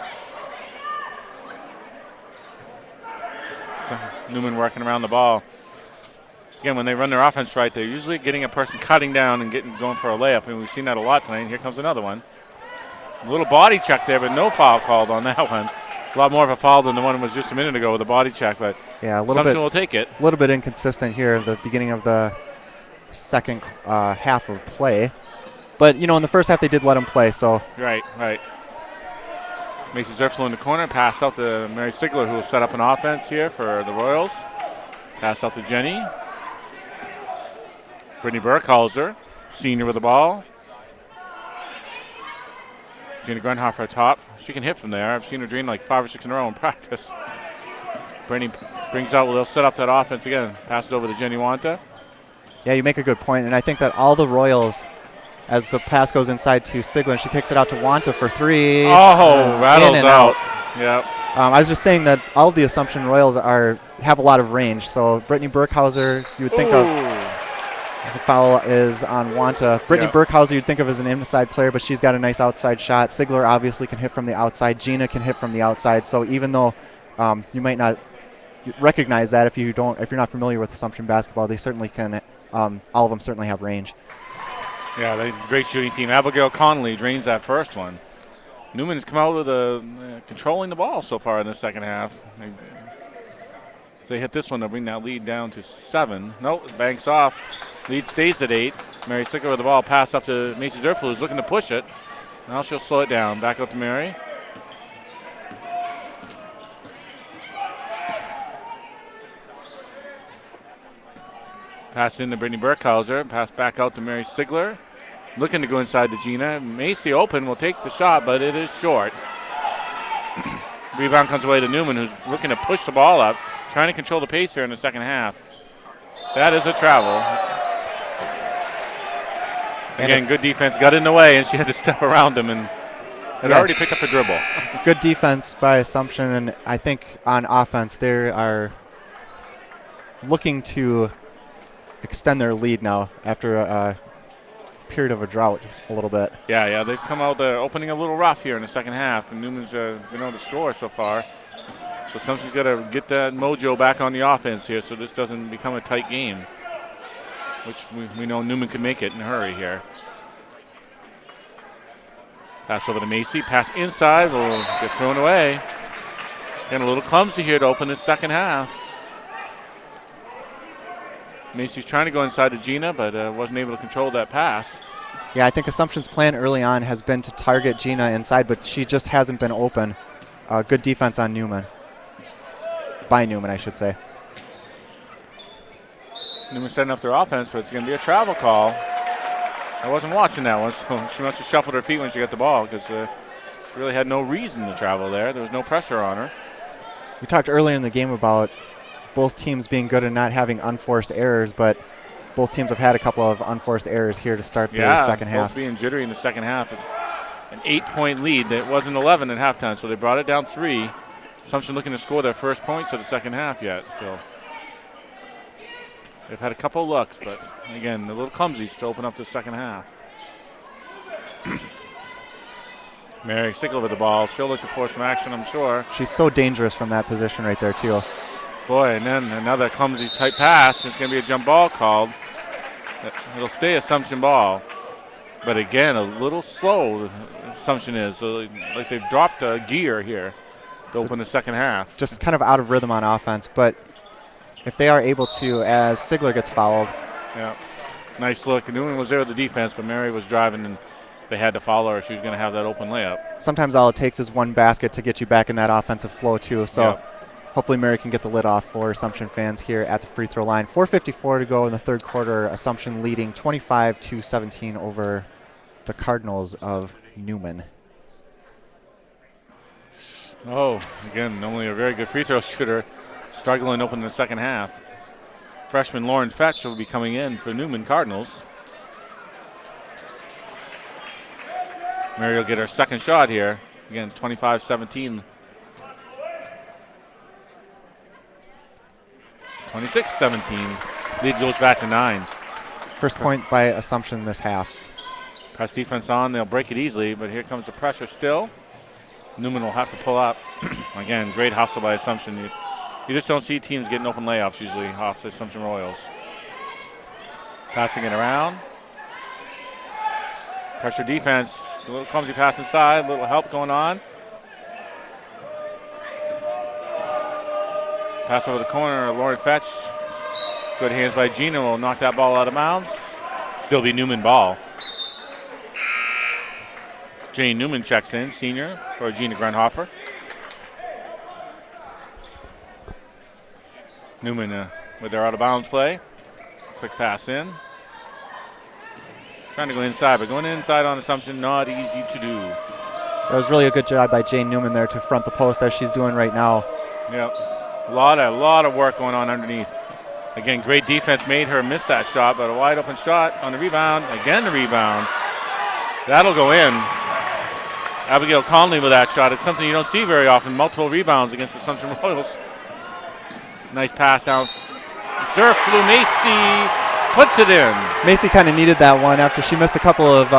S1: So Newman working around the ball. Again, when they run their offense right, they're usually getting a person cutting down and going for a layup, and we've seen that a lot tonight. And here comes another one. A little body check there, but no foul called on that one. A lot more of a foul than the one that was just a minute ago with a body check, but Assumption will take it.
S2: A little bit inconsistent here at the beginning of the second half of play. But, you know, in the first half they did let him play, so.
S1: Right. Macy Zerflo in the corner. Pass out to Mary Sigler, who will set up an offense here for the Royals. Pass out to Jenny. Brittany Burkhauser, senior with the ball. Gina Grunhofer top. She can hit from there. I've seen her drain like 5 or 6 in a row in practice. Brittany brings out, well, they'll set up that offense again. Pass it over to Jenny Wanta.
S2: Yeah, you make a good point, and I think that all the Royals, as the pass goes inside to Sigler, and she kicks it out to Wanta for 3.
S1: Rattles
S2: in and
S1: out. Yep.
S2: I was just saying that all of the Assumption Royals have a lot of range. So Brittany Burkhauser, you would think of as a foul is on Wanta. Brittany Burkhauser you'd think of as an inside player, but she's got a nice outside shot. Sigler obviously can hit from the outside. Gina can hit from the outside. So even though you might not recognize that if you're not familiar with Assumption basketball, they certainly can. All of them certainly have range.
S1: Yeah, they great shooting team. Abigail Connolly drains that first one. Newman's come out with controlling the ball so far in the second half. If they hit this one, they'll bring that lead down to 7. Nope, banks off. Lead stays at 8. Mary Sicker with the ball. Pass up to Macy Zerfel, who's looking to push it. Now she'll slow it down. Back up to Mary. Pass in to Brittany Burkhauser. Pass back out to Mary Sigler. Looking to go inside to Gina. Macy open will take the shot, but it is short. Rebound comes away to Newman, who's looking to push the ball up, trying to control the pace here in the second half. That is a travel. Again, good defense. Got in the way, and she had to step around him and had already picked up a dribble.
S2: Good defense by Assumption, and I think on offense they are looking to extend their lead now after a period of a drought a little bit.
S1: Yeah, they've come out opening a little rough here in the second half, and Newman's been able to score so far. So Assumption's got to get that mojo back on the offense here so this doesn't become a tight game, which we know Newman can make it in a hurry here. Pass over to Macy. Pass inside will get thrown away. Getting a little clumsy here to open this second half. Macy's trying to go inside to Gina, but wasn't able to control that pass.
S2: Yeah, I think Assumption's plan early on has been to target Gina inside, but she just hasn't been open. Good defense on Newman. By Newman, I should say.
S1: Newman setting up their offense, but it's going to be a travel call. I wasn't watching that one, so she must have shuffled her feet when she got the ball because she really had no reason to travel there. There was no pressure on her.
S2: We talked earlier in the game about both teams being good and not having unforced errors, but both teams have had a couple of unforced errors here to start the second half.
S1: Both being jittery in the second half. It's an 8-point lead. It wasn't 11 at halftime, so they brought it down 3. Assumption looking to score their first points of the second half yet still. They've had a couple of looks, but again, a little clumsy to open up the second half. Mary Sickle with the ball. She'll look to force some action, I'm sure.
S2: She's so dangerous from that position right there, too.
S1: Boy, and then another clumsy tight pass. It's going to be a jump ball called. It'll stay Assumption ball. But again, a little slow, Assumption is. So like they've dropped a gear here to open the second half.
S2: Just kind of out of rhythm on offense. But if they are able to, as Sigler gets fouled.
S1: Yeah, nice look. Newman was there with the defense, but Mary was driving, and they had to follow her. She was going to have that open layup.
S2: Sometimes all it takes is one basket to get you back in that offensive flow, too. So hopefully Mary can get the lid off for Assumption fans here at the free throw line. 4:54 to go in the third quarter. Assumption leading 25-17 over the Cardinals of Newman.
S1: Oh, again, normally a very good free throw shooter, struggling open in the second half. Freshman Lauren Fetch will be coming in for Newman Cardinals. Mary will get her second shot here. Again, 25-17. 26-17. Lead goes back to 9.
S2: First point by Assumption this half.
S1: Press defense on. They'll break it easily, but here comes the pressure still. Newman will have to pull up. Again, great hustle by Assumption. You just don't see teams getting open layups usually off the Assumption Royals. Passing it around. Pressure defense. A little clumsy pass inside. A little help going on. Pass over the corner. Lauren Fetch. Good hands by Gina. Will knock that ball out of bounds. Still be Newman ball. Jane Newman checks in, senior, for Gina Grundhofer. Newman with their out-of-bounds play. Quick pass in. Trying to go inside, but going inside on assumption, not easy to do.
S2: That was really a good job by Jane Newman there to front the post as she's doing right now.
S1: Yep. A lot of work going on underneath. Again, great defense made her miss that shot, but a wide open shot on the rebound. Again, the rebound. That'll go in. Abigail Conley with that shot. It's something you don't see very often. Multiple rebounds against the Assumption Royals. Nice pass down. Zerflu Macy puts it in.
S2: Macy kind of needed that one after she missed a couple of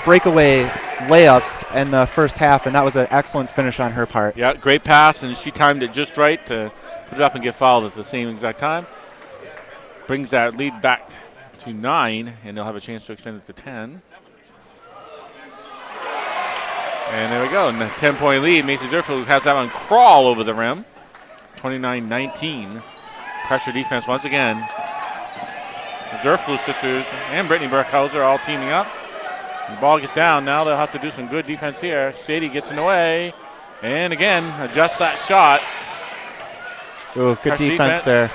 S2: breakaway layups in the first half, and that was an excellent finish on her part.
S1: Yeah, great pass, and she timed it just right to put it up and get fouled at the same exact time. Brings that lead back to 9, and they'll have a chance to extend it to 10. And there we go, and the 10-point lead. Macy Zerflu has that one crawl over the rim. 29-19. Pressure defense once again. The Zerflu sisters and Brittany Burkhauser all teaming up. The ball gets down. Now they'll have to do some good defense here. Sadie gets in the way. And again, adjusts that shot.
S2: Ooh, good defense there.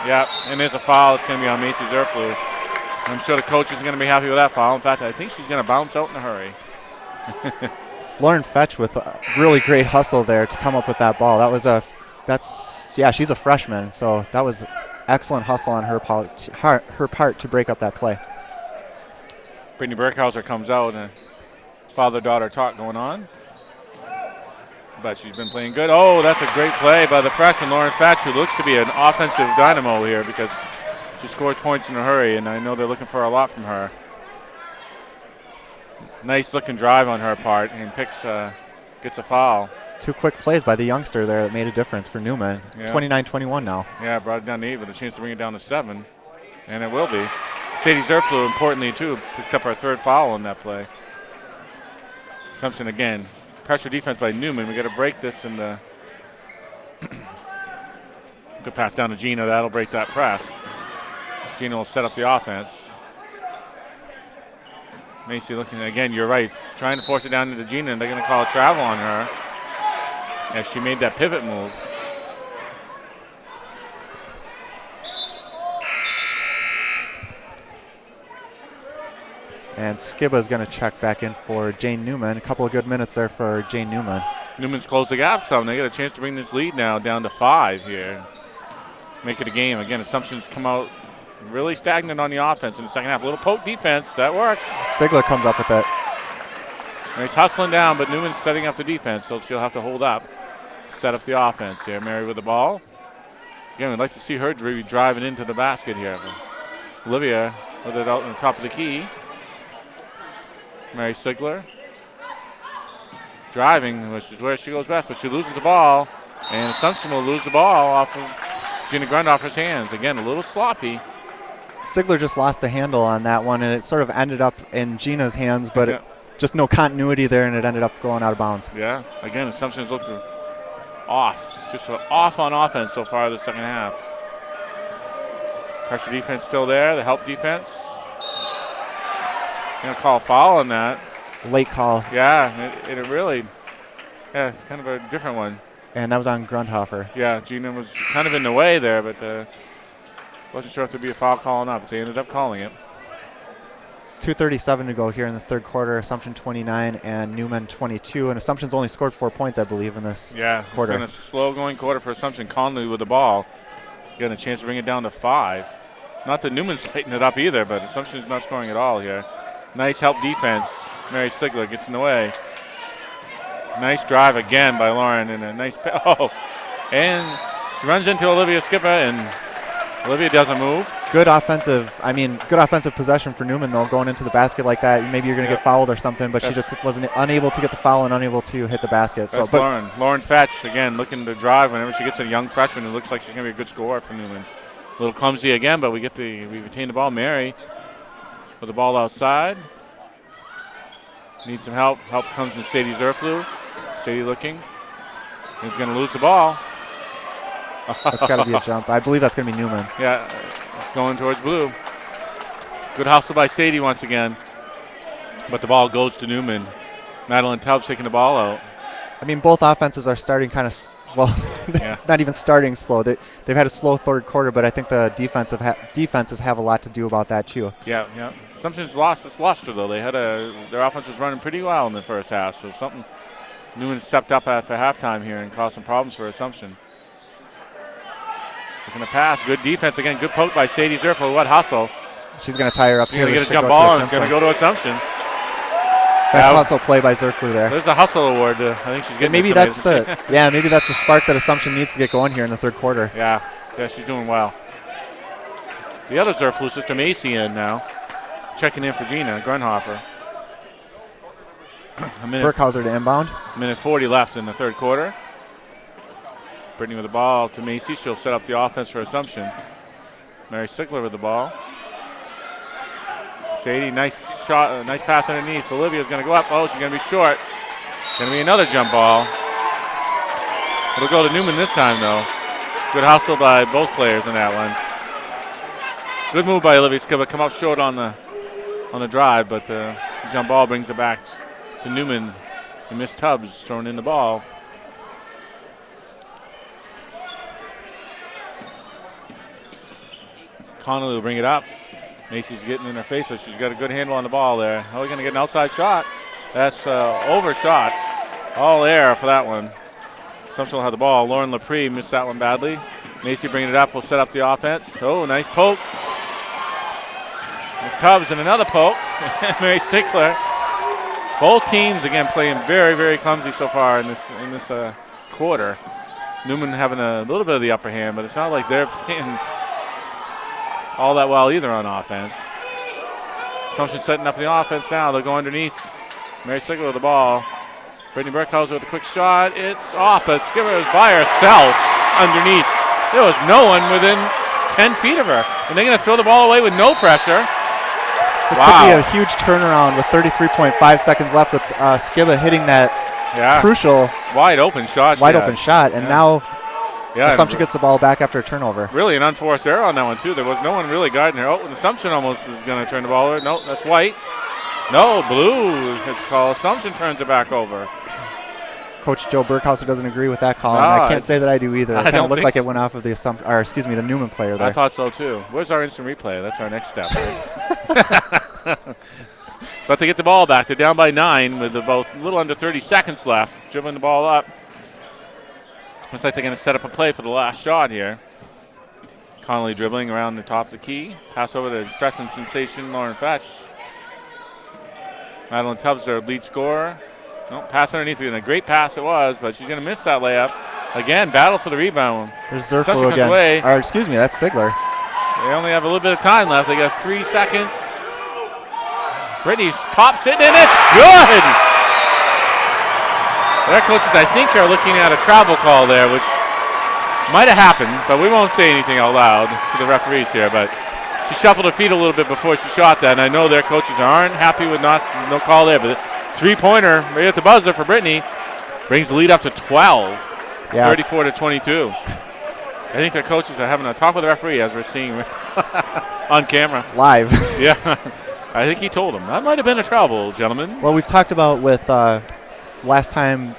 S1: Yep, and there's a foul. It's going to be on Macy Zerflu. I'm sure the coach is going to be happy with that foul. In fact, I think she's going to bounce out in a hurry.
S2: Lauren Fetch with a really great hustle there to come up with that ball. She's a freshman, so that was excellent hustle on her part to break up that play.
S1: Brittany Burkhauser comes out, and father-daughter talk going on. But she's been playing good. Oh, that's a great play by the freshman, Lauren Fetch, who looks to be an offensive dynamo here because she scores points in a hurry, and I know they're looking for a lot from her. Nice looking drive on her part, and gets a foul.
S2: 2 quick plays by the youngster there that made a difference for Newman.
S1: Yeah.
S2: 29-21 now.
S1: Yeah, brought it down to 8 with a chance to bring it down to 7, and it will be. Sadie Zerflu, importantly, too, picked up our 3rd foul on that play. Assumption again. Pressure defense by Newman. We got to break this in the good pass down to Gina. That'll break that press. Gina will set up the offense. Macy looking again. You're right. Trying to force it down into Gina, and they're going to call a travel on her as she made that pivot move.
S2: And Skibba's going to check back in for Jane Newman. A couple of good minutes there for Jane Newman.
S1: Newman's closed the gap some. They get a chance to bring this lead now down to 5 here. Make it a game. Again, Assumption's come out really stagnant on the offense in the second half. A little poke defense. That works.
S2: Stigler comes up with it.
S1: Nice hustling down, but Newman's setting up the defense, so she'll have to hold up. Set up the offense here. Mary with the ball. Again, we'd like to see her driving into the basket here. Olivia with it out on the top of the key. Mary Sigler driving, which is where she goes best, but she loses the ball, and Assumption will lose the ball off of Gina Grundhofer's hands. Again, a little sloppy.
S2: Sigler just lost the handle on that one, and it sort of ended up in Gina's hands, but just no continuity there, and it ended up going out of bounds.
S1: Yeah, again, Assumption's looked off, just off on offense so far this second half. Pressure defense still there, the help defense. Going to call a foul on that.
S2: Late call.
S1: Yeah, it really, it's kind of a different one.
S2: And that was on Grundhofer.
S1: Yeah, Gina was kind of in the way there, but wasn't sure if there'd be a foul call or not, but they ended up calling it.
S2: 2:37 to go here in the third quarter. Assumption 29 and Newman 22. And Assumption's only scored 4 points, I believe, in this quarter.
S1: It's been a slow-going quarter for Assumption. Conley with the ball. Getting a chance to bring it down to 5. Not that Newman's lighting it up either, but Assumption's not scoring at all here. Nice help defense. Mary Sigler gets in the way. Nice drive again by Lauren, and a nice and she runs into Olivia Skipper, and Olivia doesn't move.
S2: Good offensive possession for Newman, though, going into the basket like that. Maybe you're going to get fouled or something, but she just wasn't unable to get the foul and unable to hit the basket.
S1: That's Lauren Fetch, again, looking to drive whenever she gets a young freshman who looks like she's going to be a good scorer for Newman. A little clumsy again, but we retain the ball. Mary with the ball outside. Need some help. Help comes from Sadie Zerflu. Sadie looking. He's going to lose the ball.
S2: That's got to be a jump. I believe that's going to be Newman's.
S1: Yeah, it's going towards blue. Good hustle by Sadie once again. But the ball goes to Newman. Madeline Tubbs taking the ball out.
S2: I mean, both offenses are starting kind of, not even starting slow. They've had a slow third quarter, but I think the defenses have a lot to do about that too.
S1: Yeah. Assumption's lost its luster, though. Their offense was running pretty well in the first half, so something Newman stepped up after halftime here and caused some problems for Assumption. Looking to pass. Good defense again. Good poke by Sadie Zerfel. What hustle.
S2: She's going to tie her up
S1: She's
S2: here.
S1: going to get a jump ball, and it's going to go to Assumption.
S2: Best hustle play by Zerfler there.
S1: There's a hustle award. I think she's getting
S2: maybe that's maybe that's the spark that Assumption needs to get going here in the third quarter.
S1: Yeah, she's doing well. The other Zerflu sister Macy in now. Checking in for Gina Grunhofer.
S2: Burkhauser to inbound.
S1: Minute 40 left in the third quarter. Brittany with the ball to Macy. She'll set up the offense for Assumption. Mary Stickler with the ball. Sadie, nice shot, nice pass underneath. Olivia's going to go up. Oh, she's going to be short. Going to be another jump ball. It'll go to Newman this time, though. Good hustle by both players in that one. Good move by Olivia Skiba. Come up short on the drive, but the jump ball brings it back to Newman. And Miss Tubbs throwing in the ball. Connolly will bring it up. Macy's getting in her face, but she's got a good handle on the ball there. Oh, we're going to get an outside shot. That's overshot. All air for that one. Assumption will have the ball. Lauren Lepre missed that one badly. Macy bringing it up. Will set up the offense. Oh, nice poke. Miss Tubbs and another poke. Mary Stickler. Both teams, again, playing very, very clumsy so far in this quarter. Newman having a little bit of the upper hand, but it's not like they're playing all that well either on offense. Assumption setting up the offense now. They'll go underneath. Mary Stickler with the ball. Brittany Burkhauser with a quick shot. It's off, but Skipper is by herself underneath. There was no one within 10 feet of her. And they're going to throw the ball away with no pressure.
S2: So it could be a huge turnaround with 33.5 seconds left with Skiba hitting that crucial
S1: wide open shot.
S2: And now Assumption gets the ball back after a turnover.
S1: Really an unforced error on that one, too. There was no one really guiding her. Oh, and Assumption almost is going to turn the ball over. No, that's white. No, blue is called. Assumption turns it back over.
S2: Coach Joe Burkhauser doesn't agree with that call, and I can't say that I do either. It kind of looked like it went off of the Newman player there.
S1: I thought so, too. Where's our instant replay? That's our next step. Right? But they get the ball back. They're down by 9 with about a little under 30 seconds left. Dribbling the ball up. Looks like they're going to set up a play for the last shot here. Connolly dribbling around the top of the key. Pass over to freshman sensation Lauren Fetch. Madeline Tubbs, their lead scorer. No, pass underneath. And a great pass it was, but she's going to miss that layup. Again, battle for the rebound.
S2: There's Zerflu again. Or, excuse me, that's Sigler.
S1: They only have a little bit of time left. They got 3 seconds. Brittany pops it, and it's good! Their coaches, I think, are looking at a travel call there, which might have happened, but we won't say anything out loud to the referees here. But she shuffled her feet a little bit before she shot that, and I know their coaches aren't happy with no call there. But three-pointer right at the buzzer for Brittany brings the lead up to 12, 34-22. I think their coaches are having a talk with the referee, as we're seeing on camera.
S2: Live.
S1: Yeah. I think he told them. That might have been a travel, gentlemen.
S2: Well, we've talked about with last time.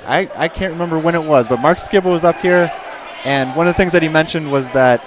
S2: I can't remember when it was, but Mark Skibba was up here, and one of the things that he mentioned was that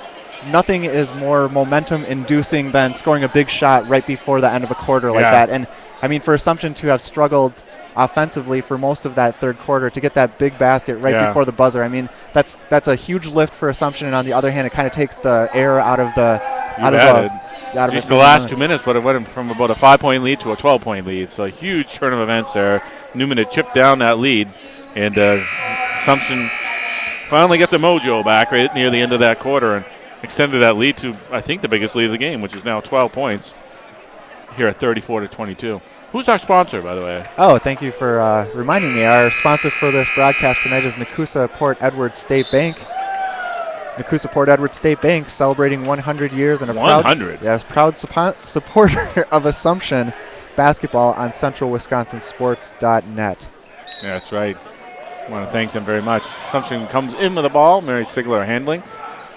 S2: nothing is more momentum-inducing than scoring a big shot right before the end of a quarter like that. And, I mean, for Assumption to have struggled offensively for most of that third quarter to get that big basket right before the buzzer, I mean, that's a huge lift for Assumption. And on the other hand, it kind of takes the air out of the
S1: the last 2 minutes, but it went from about a 5-point lead to a 12-point lead. So a huge turn of events there. Newman had chipped down that lead, and Assumption finally got the mojo back right near the end of that quarter and extended that lead to, I think, the biggest lead of the game, which is now 12 points here at 34-22. Who's our sponsor, by the way?
S2: Oh, thank you for reminding me. Our sponsor for this broadcast tonight is Nakusa Port Edward State Bank. Nakusa Port Edward State Bank celebrating 100 years and a proud supporter of Assumption basketball on centralwisconsinsports.net.
S1: Yeah, that's right. I want to thank them very much. Assumption comes in with the ball. Mary Stigler handling.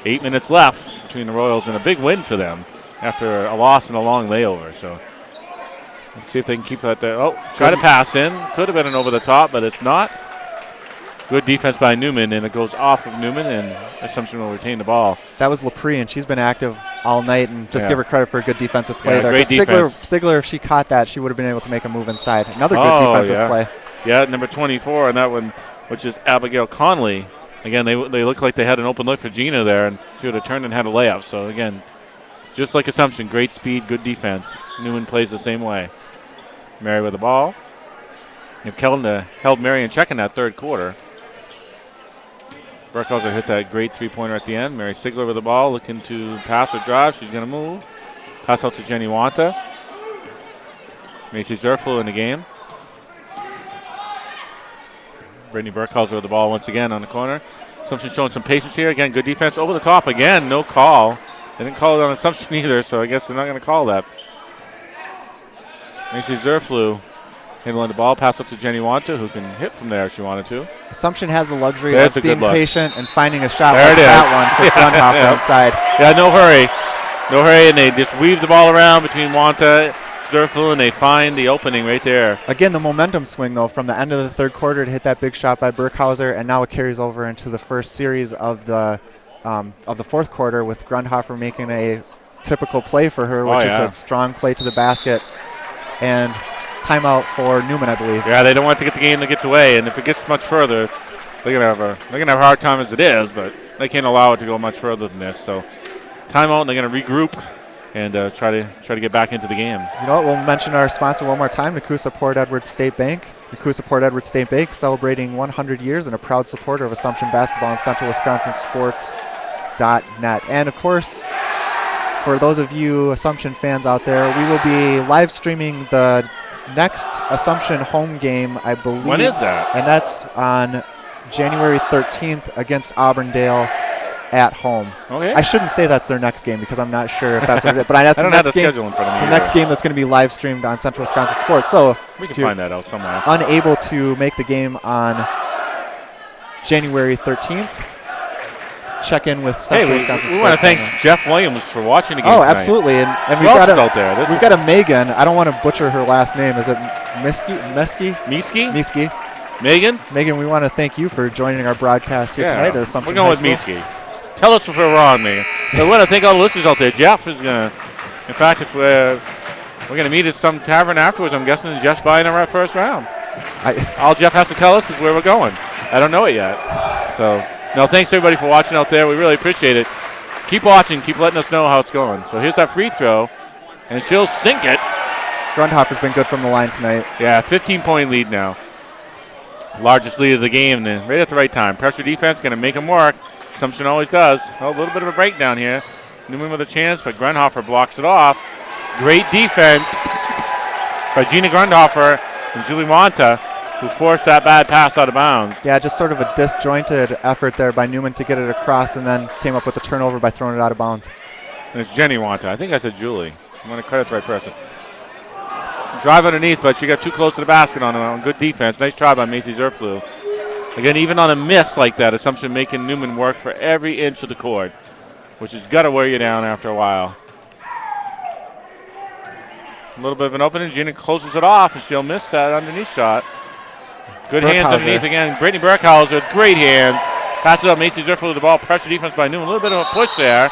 S1: 8 minutes left between the Royals, and a big win for them after a loss and a long layover. So Let's see if they can keep that there. Oh, try to pass in. Could have been an over the top, but it's not. Good defense by Newman, and it goes off of Newman, and Assumption will retain the ball.
S2: That was Laprie, and she's been active all night, and just give her credit for a good defensive play there.
S1: Great defense.
S2: Sigler, if she caught that, she would have been able to make a move inside. Another good defensive play.
S1: Yeah, number 24 on that one, which is Abigail Conley. Again, they looked like they had an open look for Gina there, and she would have turned and had a layup. So, again, just like Assumption, great speed, good defense. Newman plays the same way. Mary with the ball. They've held Mary in check in that third quarter. Burkhauser hit that great three-pointer at the end. Mary Sigler with the ball, looking to pass or drive. She's going to move. Pass out to Jenny Wanta. Macy Zerflu in the game. Brittany Burkhauser with the ball once again on the corner. Assumption showing some patience here. Again, good defense over the top. Again, no call. They didn't call it on Assumption either, so I guess they're not going to call that. Macy Zerflu handling the ball, pass up to Jenny Wanta, who can hit from there if she wanted to.
S2: Assumption has the luxury of being patient and finding a shot
S1: there
S2: like that one for Grundhofer inside.
S1: Yeah, no hurry. No hurry, and they just weave the ball around between Wanta, Zerflu, and they find the opening right there.
S2: Again, the momentum swing, though, from the end of the third quarter to hit that big shot by Burkhauser, and now it carries over into the first series of the fourth quarter with Grundhofer making a typical play for her, which is a strong play to the basket. And timeout for Newman, I believe.
S1: Yeah, they don't want to get the game to get away, and if it gets much further, they're gonna have a hard time as it is, but they can't allow it to go much further than this. So timeout, and they're gonna regroup and try to get back into the game.
S2: You know what? We'll mention our sponsor one more time, Nakusa Port Edward State Bank. Nakusa Port Edward State Bank celebrating 100 years and a proud supporter of Assumption basketball and Central Wisconsin Sports.net. And of course, for those of you Assumption fans out there, we will be live streaming the next Assumption home game, I believe.
S1: When is that?
S2: And that's on January 13th against Auburndale at home.
S1: Okay.
S2: I shouldn't say that's their next game because I'm not sure if that's what it is. But that's
S1: I don't
S2: the
S1: have
S2: next
S1: the
S2: game.
S1: schedule in front of me.
S2: It's the
S1: either.
S2: next game that's going to be live streamed on Central Wisconsin Sports. So
S1: we can find that out somewhere.
S2: Unable to make the game on January 13th. Check in with Central Wisconsin Sports.
S1: We want to thank Jeff Williams for watching the game.
S2: Oh,
S1: tonight.
S2: absolutely. And
S1: we've got out there.
S2: We've got a Megan. I don't want to butcher her last name. Is it Miski?
S1: Megan?
S2: Megan, we want to thank you for joining our broadcast here tonight at Assumption
S1: We're going
S2: High
S1: with
S2: School.
S1: Miski. Tell us if we're wrong, Megan. So we want to thank all the listeners out there. Jeff is going to, in fact, if we're going to meet at some tavern afterwards, I'm guessing Jeff's buying our first round. All Jeff has to tell us is where we're going. I don't know it yet. So, no, thanks everybody for watching out there. We really appreciate it. Keep watching. Keep letting us know how it's going. So here's that free throw, and she'll sink it.
S2: Grundhofer's been good from the line tonight.
S1: Yeah, 15-point lead now. Largest lead of the game, and right at the right time. Pressure defense going to make them work. Assumption always does. Oh, a little bit of a breakdown here. Newman with a chance, but Grundhofer blocks it off. Great defense by Gina Grundhofer and Julie Wanta, who forced that bad pass out of bounds.
S2: Yeah, just sort of a disjointed effort there by Newman to get it across, and then came up with a turnover by throwing it out of bounds.
S1: And it's Jenny Wanta. I think I said Julie. I'm going to credit the right person. Drive underneath, but she got too close to the basket on good defense. Nice try by Macy Zerflu. Again, even on a miss like that, Assumption making Newman work for every inch of the court, which has got to wear you down after a while. A little bit of an opening. Gina closes it off, and she'll miss that underneath shot. Good hands underneath again. Brittany Burkhauser, great hands. Passes it up. Macy Zerflu with the ball. Pressure defense by Newman. A little bit of a push there.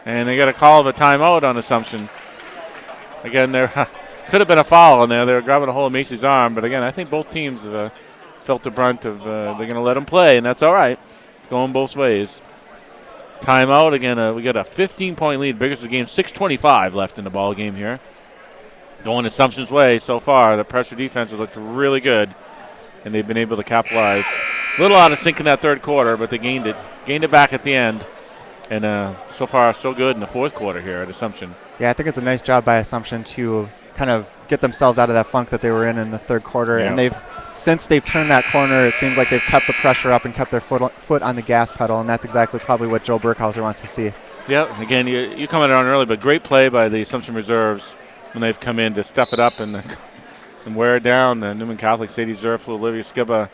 S1: And they got a call of a timeout on Assumption. Again, there could have been a foul in there. They were grabbing a hold of Macy's arm. But again, I think both teams have felt the brunt of they're going to let them play, and that's all right. Going both ways. Timeout. Again, we got a 15-point lead. Biggest of the game. 6:25 left in the ball game here. Going Assumption's way so far. The pressure defense has looked really good, and they've been able to capitalize. A little out of sync in that third quarter, but they gained it back at the end. And so far, so good in the fourth quarter here at Assumption.
S2: Yeah, I think it's a nice job by Assumption to kind of get themselves out of that funk that they were in the third quarter. Yeah. And since they've turned that corner, it seems like they've kept the pressure up and kept their foot on the gas pedal, and that's exactly probably what Joe Burkhauser wants to see.
S1: Yeah, again, you commented on early, but great play by the Assumption reserves when they've come in to step it up and wear it down. Newman Catholic, Sadie Zerflu, Olivia Skibba,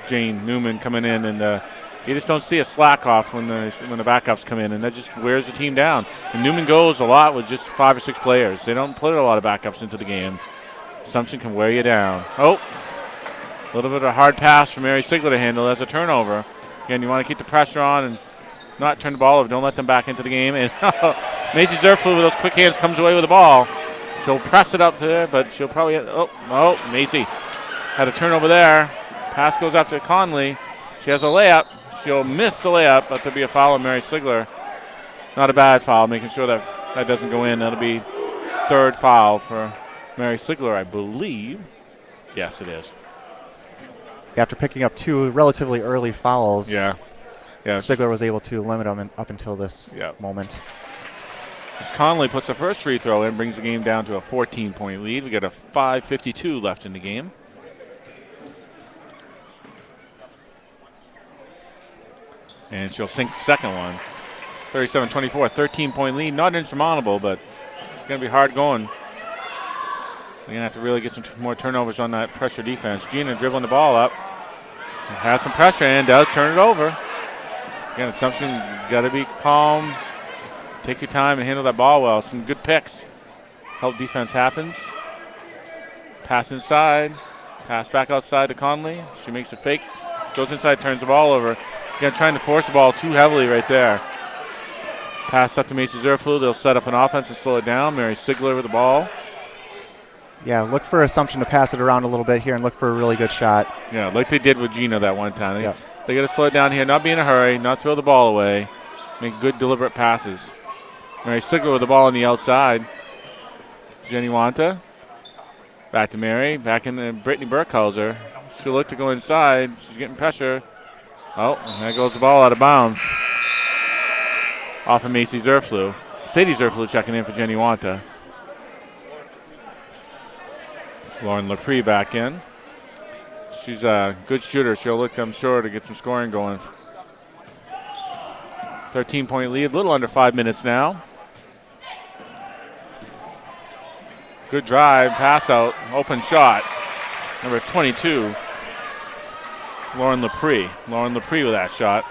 S1: Jane Newman coming in and You just don't see a slack off when the backups come in, and that just wears the team down. And Newman goes a lot with just 5 or 6 players. They don't put a lot of backups into the game. Assumption can wear you down. Oh, a little bit of a hard pass for Mary Sigler to handle. That's a turnover. Again, you want to keep the pressure on and not turn the ball over. Don't let them back into the game. And Macy Zerflu with those quick hands comes away with the ball. She'll press it up to there, but she'll probably Macy had a turnover there. Pass goes up to Conley. She has a layup. She'll miss the layup, but there'll be a foul on Mary Sigler. Not a bad foul, making sure that doesn't go in. That'll be 3rd foul for Mary Sigler, I believe. Yes, it is.
S2: After picking up 2 relatively early fouls,
S1: Yeah.
S2: Sigler was able to limit them up until this moment.
S1: As Conley puts the first free throw in, brings the game down to a 14-point lead. We got a 5:52 left in the game. And she'll sink the second one. 37-24, 13-point lead. Not insurmountable, but it's going to be hard going. We're going to have to really get some more turnovers on that pressure defense. Gina dribbling the ball up. Has some pressure and does turn it over. Again, it's something you got to be calm. Take your time and handle that ball well. Some good picks. Help defense happens. Pass inside. Pass back outside to Conley. She makes a fake. Goes inside, turns the ball over. Again, trying to force the ball too heavily right there. Pass up to Macy Zerflu. They'll set up an offense and slow it down. Mary Sigler with the ball.
S2: Yeah, look for Assumption to pass it around a little bit here and look for a really good shot.
S1: Yeah, like they did with Gina that one time. They got to slow it down here, not be in a hurry, not throw the ball away. Make good, deliberate passes. Mary Sigler with the ball on the outside. Jenny Wanta. Back to Mary. Back in Brittany Burkhauser. She'll look to go inside. She's getting pressure. Oh, and there goes the ball out of bounds. Off of Macy Zerflu. Sadie Zerflu checking in for Jenny Wanta. Lauren Lepre back in. She's a good shooter. She'll look, I'm sure, to get some scoring going. 13-point lead, a little under 5 minutes now. Good drive, pass out, open shot. Number 22, Lauren Lepre. Lauren Lepre with that shot.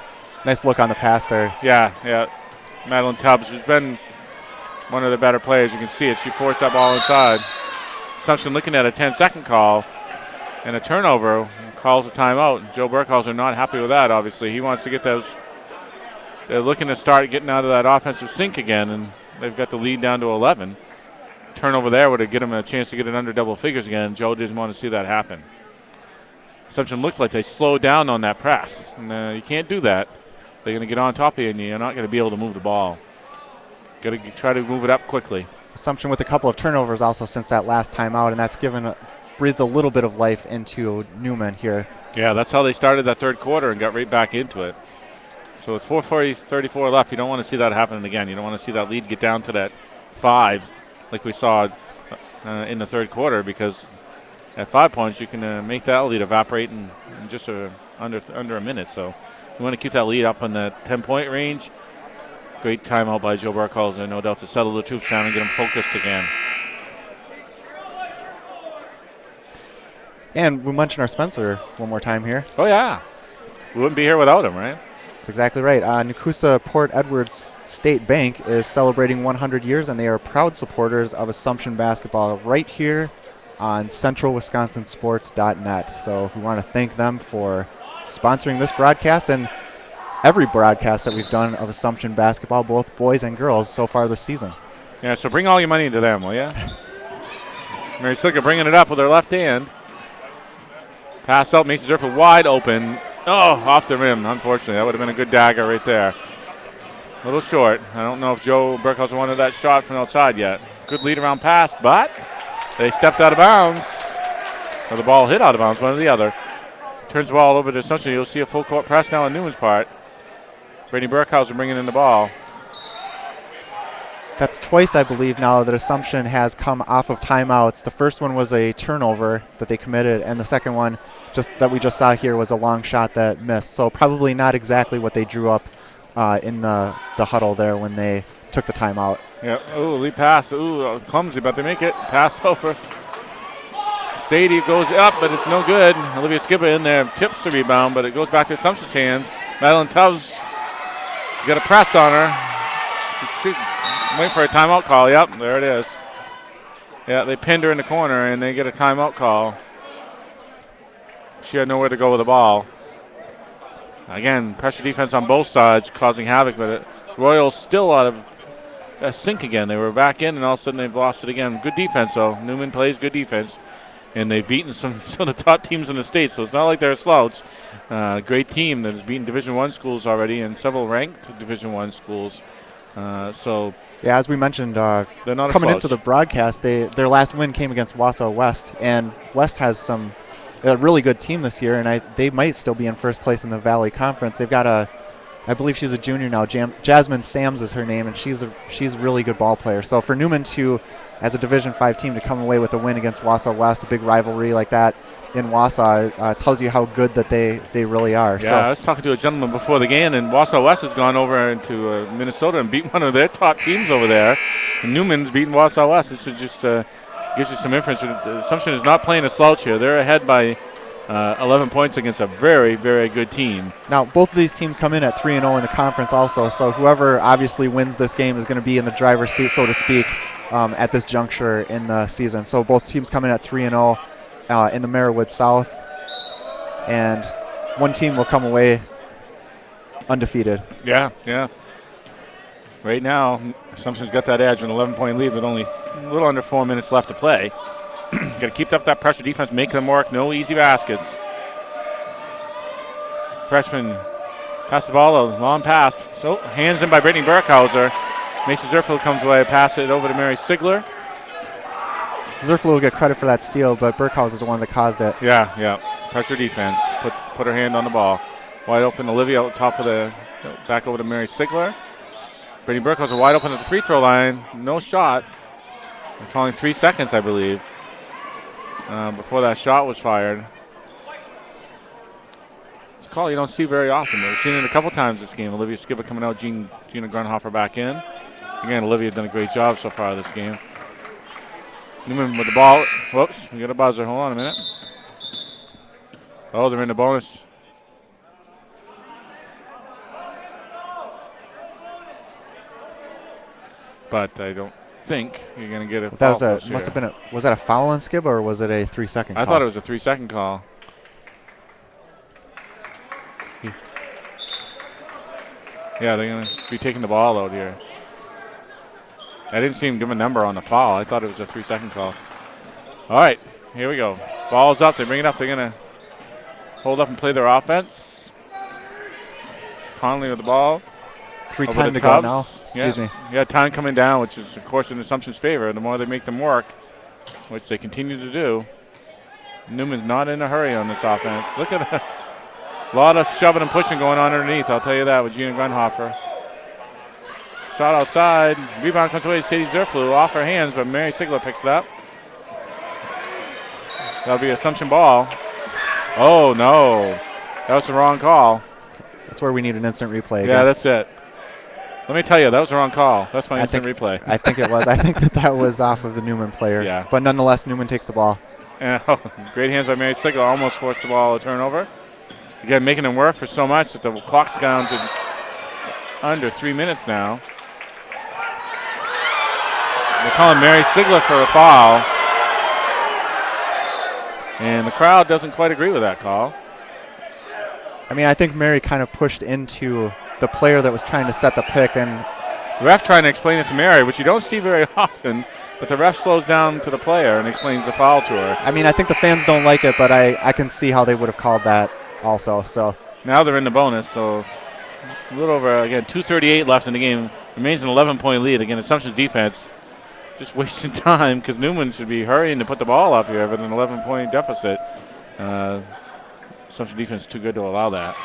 S2: Nice look on the pass there.
S1: Yeah. Madeline Tubbs, who's been one of the better players. You can see it. She forced that ball inside. Assumption looking at a 10-second call and a turnover. Calls a timeout. Joe Burkhauser not happy with that, obviously. He wants to get those. They're looking to start getting out of that offensive sink again, and they've got the lead down to 11. Turnover there would have given them a chance to get it under double figures again. Joe didn't want to see that happen. Assumption looked like they slowed down on that press. And you can't do that. They're going to get on top of you, and you're not going to be able to move the ball. Got to try to move it up quickly.
S2: Assumption with a couple of turnovers also since that last timeout, and that's breathed a little bit of life into Newman here.
S1: Yeah, that's how they started that third quarter and got right back into it. So it's 4:34 left. You don't want to see that happen again. You don't want to see that lead get down to that 5 like we saw in the third quarter, because at 5 points you can make that lead evaporate in just under a minute. So you want to keep that lead up in the 10-point range. Great timeout by Joe Burkhauser, no doubt, to settle the troops down and get them focused again.
S2: And we mentioned our Spencer one more time here.
S1: Oh, yeah. We wouldn't be here without him, right?
S2: That's exactly right. Nakusa Port Edwards State Bank is celebrating 100 years, and they are proud supporters of Assumption basketball right here on centralwisconsinsports.net. So we want to thank them for sponsoring this broadcast and every broadcast that we've done of Assumption basketball, both boys and girls, so far this season.
S1: Yeah, so bring all your money into them, will you? Mary Slicker bringing it up with her left hand. Pass out, Macy Zerflu wide open. Oh, off the rim, unfortunately. That would have been a good dagger right there. A little short. I don't know if Joe Burkhauser wanted that shot from outside yet. Good lead around pass, but they stepped out of bounds. Or the ball hit out of bounds, one or the other. Turns the ball over to Assumption. You'll see a full court press now on Newman's part. Brittany Burkhauser bringing in the ball.
S2: That's twice, I believe, now that Assumption has come off of timeouts. The first one was a turnover that they committed, and the second one that we just saw here was a long shot that missed. So probably not exactly what they drew up in the huddle there when they took the timeout.
S1: Yeah, ooh, lead pass. Ooh, clumsy, but they make it. Pass over. Sadie goes up, but it's no good. Olivia Skipper in there tips the rebound, but it goes back to Assumption's hands. Madeline Tubbs, you got a press on her. She's waiting for a timeout call. Yep, there it is. Yeah, they pinned her in the corner, and they get a timeout call. She had nowhere to go with the ball. Again, pressure defense on both sides, causing havoc, but Royals still out of sync again. They were back in, and all of a sudden they've lost it again. Good defense, though. Newman plays good defense, and they've beaten some of the top teams in the state, so it's not like they're a slouch. Great team that has beaten Division I schools already and several ranked Division I schools. So
S2: yeah, as we mentioned,
S1: they're not
S2: coming
S1: a
S2: into
S1: slouch.
S2: the broadcast, their last win came against Wausau West, and West has a really good team this year, and they might still be in first place in the Valley Conference. They've got I believe she's a junior now. Jasmine Sams is her name, and she's a really good ball player. So for Newman as a Division V team, to come away with a win against Wausau West, a big rivalry like that in Wausau, tells you how good that they really are.
S1: Yeah,
S2: so,
S1: I was talking to a gentleman before the game, and Wausau West has gone over into Minnesota and beat one of their top teams over there. And Newman's beaten Wausau West. This is just gives you some inference. Assumption is not playing a slouch here. They're ahead by 11 points against a very, very good team.
S2: Now, both of these teams come in at 3-0 in the conference also, so whoever obviously wins this game is going to be in the driver's seat, so to speak, at this juncture in the season. So both teams come in at 3-0 in the Merriwood South, and one team will come away undefeated.
S1: Yeah, yeah. Right now, Assumption's got that edge, an 11-point lead with only a little under 4 minutes left to play. Got to keep up that pressure defense, make them work. No easy baskets. Freshman pass the ball, a long pass. So hands in by Brittany Burkhauser. Mason Zerfel comes away, pass it over to Mary Sigler.
S2: Zerflu will get credit for that steal, but Burkhouse is the one that caused it.
S1: Yeah, yeah. Pressure defense. Put her hand on the ball. Wide open, Olivia out top of back over to Mary Sigler. Brittany Burkhauser wide open at the free throw line. No shot. They're calling 3 seconds, I believe, before that shot was fired. It's a call you don't see very often. We've seen it a couple times this game. Olivia Skipper coming out, Gina Grunhofer back in. Again, Olivia done a great job so far this game. Newman with the ball. Whoops, we got a buzzer. Hold on a minute. Oh, they're in the bonus. But I don't think you're going to get a foul.
S2: Was that a foul on Skib, or was it a 3-second call?
S1: I thought it was a 3-second call. Yeah, they're going to be taking the ball out here. I didn't see him give a number on the foul. I thought it was a 3-second call. All right, here we go. Ball's up. They bring it up. They're going to hold up and play their offense. Conley with the ball.
S2: 3:10 to go now. Excuse me.
S1: Yeah, time coming down, which is, of course, in Assumption's favor. The more they make them work, which they continue to do. Newman's not in a hurry on this offense. Look at a lot of shoving and pushing going on underneath, I'll tell you that, with Gina Grunhofer. Shot outside. Rebound comes away to Sadie Zerflu off her hands, but Mary Sigler picks it up. That'll be Assumption ball. Oh, no. That was the wrong call.
S2: That's where we need an instant replay again.
S1: Yeah, that's it. Let me tell you, that was the wrong call. That's my instant replay.
S2: I think it was. I think that was off of the Newman player.
S1: Yeah.
S2: But nonetheless, Newman takes the ball.
S1: And, great hands by Mary Sigler. Almost forced the ball a turnover. Again, making them work for so much that the clock's down to under 3 minutes now. They're calling Mary Sigler for a foul. And the crowd doesn't quite agree with that call.
S2: I mean, I think Mary kind of pushed into the player that was trying to set the pick, and
S1: the ref trying to explain it to Mary, which you don't see very often, but the ref slows down to the player and explains the foul to her.
S2: I mean, I think the fans don't like it, but I can see how they would have called that also. So
S1: now they're in the bonus, so a little over, again, 2:38 left in the game. Remains an 11-point lead. Again, Assumption's defense just wasting time because Newman should be hurrying to put the ball up here with an 11-point deficit. Assumption defense too good to allow that.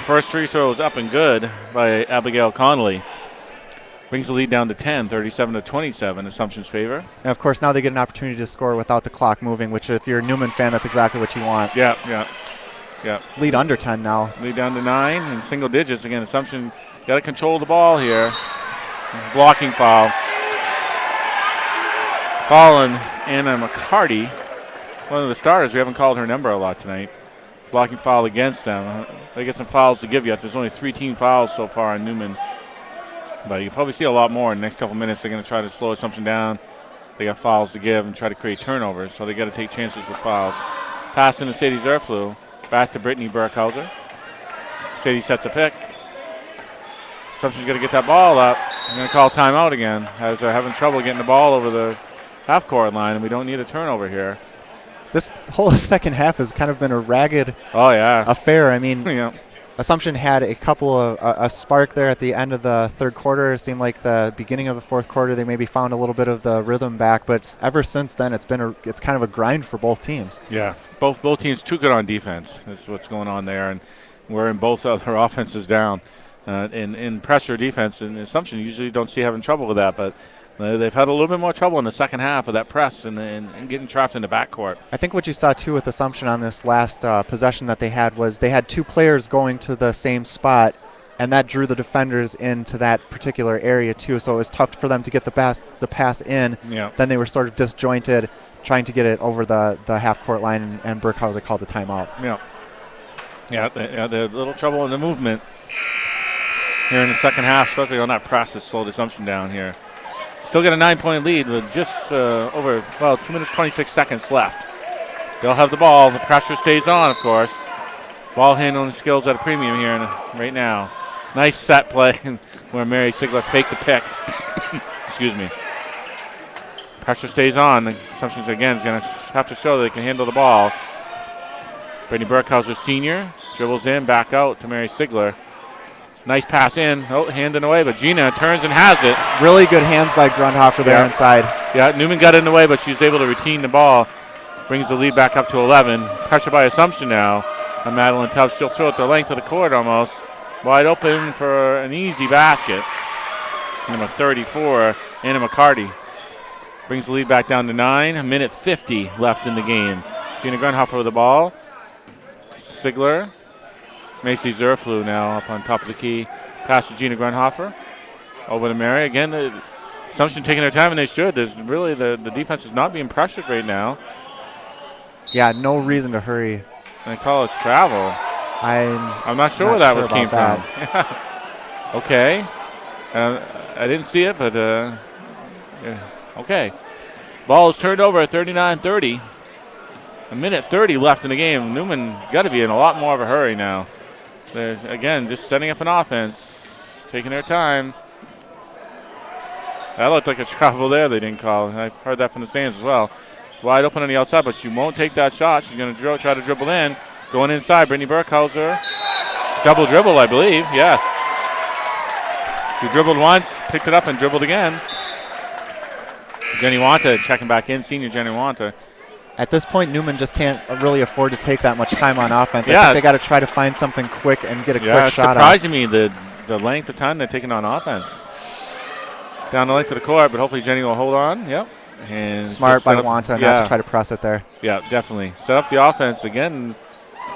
S1: First free throw is up and good by Abigail Connolly. Brings the lead down to 10, 37-27, Assumption's favor.
S2: And, of course, now they get an opportunity to score without the clock moving, which if you're a Newman fan, that's exactly what you want.
S1: Yeah.
S2: Lead under 10 now.
S1: Lead down to 9 in single digits. Again, Assumption got to control the ball here. Blocking foul. Foul on Anna McCarty, one of the starters. We haven't called her number a lot tonight. blocking foul against them. They get some fouls to give yet. There's only 3 team fouls so far on Newman. But you probably see a lot more in the next couple minutes. They're going to try to slow Assumption down. They got fouls to give and try to create turnovers, so they got to take chances with fouls. Pass into Sadie Zerflu. Back to Brittany Burkhauser. Sadie sets a pick. Assumption's going to get that ball up. I'm going to call timeout again as they're having trouble getting the ball over the half-court line, and we don't need a turnover here.
S2: This whole second half has kind of been a ragged affair. I mean,
S1: yeah.
S2: Assumption had a couple of a spark there at the end of the third quarter. It seemed like the beginning of the fourth quarter they maybe found a little bit of the rhythm back, but ever since then it's kind of a grind for both teams.
S1: Yeah, both teams too good on defense. That's what's going on there, and we're in both other offenses down in pressure defense. And Assumption usually don't see having trouble with that, but they've had a little bit more trouble in the second half of that press and getting trapped in the backcourt.
S2: I think what you saw, too, with Assumption on this last possession that they had was they had 2 players going to the same spot, and that drew the defenders into that particular area, too. So it was tough for them to get the pass in.
S1: Yeah.
S2: Then they were sort of disjointed, trying to get it over the half-court line, and Burkhauser called the timeout.
S1: Yeah. Yeah, they had a little trouble in the movement here in the second half, especially on that press that slowed Assumption down here. Still get a 9-point lead with just 2 minutes, 26 seconds left. They'll have the ball. The pressure stays on, of course. Ball handling skills at a premium here right now. Nice set play where Mary Sigler faked the pick. Excuse me. Pressure stays on. Assumption, again, is going to have to show that they can handle the ball. Brittany Burkhauser, senior, dribbles in, back out to Mary Sigler. Nice pass in, handing away, but Gina turns and has it.
S2: Really good hands by Grundhofer there inside.
S1: Yeah, Newman got in the way, but she's able to retain the ball. Brings the lead back up to 11. Pressure by Assumption now. And Madeline Tubbs, she'll throw it the length of the court almost. Wide open for an easy basket. Number 34, Anna McCarty. Brings the lead back down to 9. 1:50 left in the game. Gina Grundhofer with the ball. Sigler. Macy Zerflu now up on top of the key. Pass to Gina Grundhofer. Over to Mary. Again, Assumption taking their time, and they should. There's really the defense is not being pressured right now.
S2: Yeah, no reason to hurry.
S1: And they call it travel. I'm not sure where that was came from. Okay. I didn't see it, but okay. Ball is turned over at 39-30. 1:30 left in the game. Newman got to be in a lot more of a hurry now. They're, again, just setting up an offense, taking their time. That looked like a travel there they didn't call. I've heard that from the stands as well. Wide open on the outside, but she won't take that shot. She's going to try to dribble in. Going inside, Brittany Burkhauser. Double dribble, I believe. Yes. She dribbled once, picked it up, and dribbled again. Jenny Wanta checking back in, senior Jenny Wanta.
S2: At this point, Newman just can't really afford to take that much time on offense.
S1: Yeah.
S2: I think they got to try to find something quick and get a quick shot.
S1: It's surprising me the length of time they're taking on offense. Down the length of the court, but hopefully Jenny will hold on. Yep. And
S2: smart by Wanta not to try to press it there.
S1: Yeah, definitely. Set up the offense again.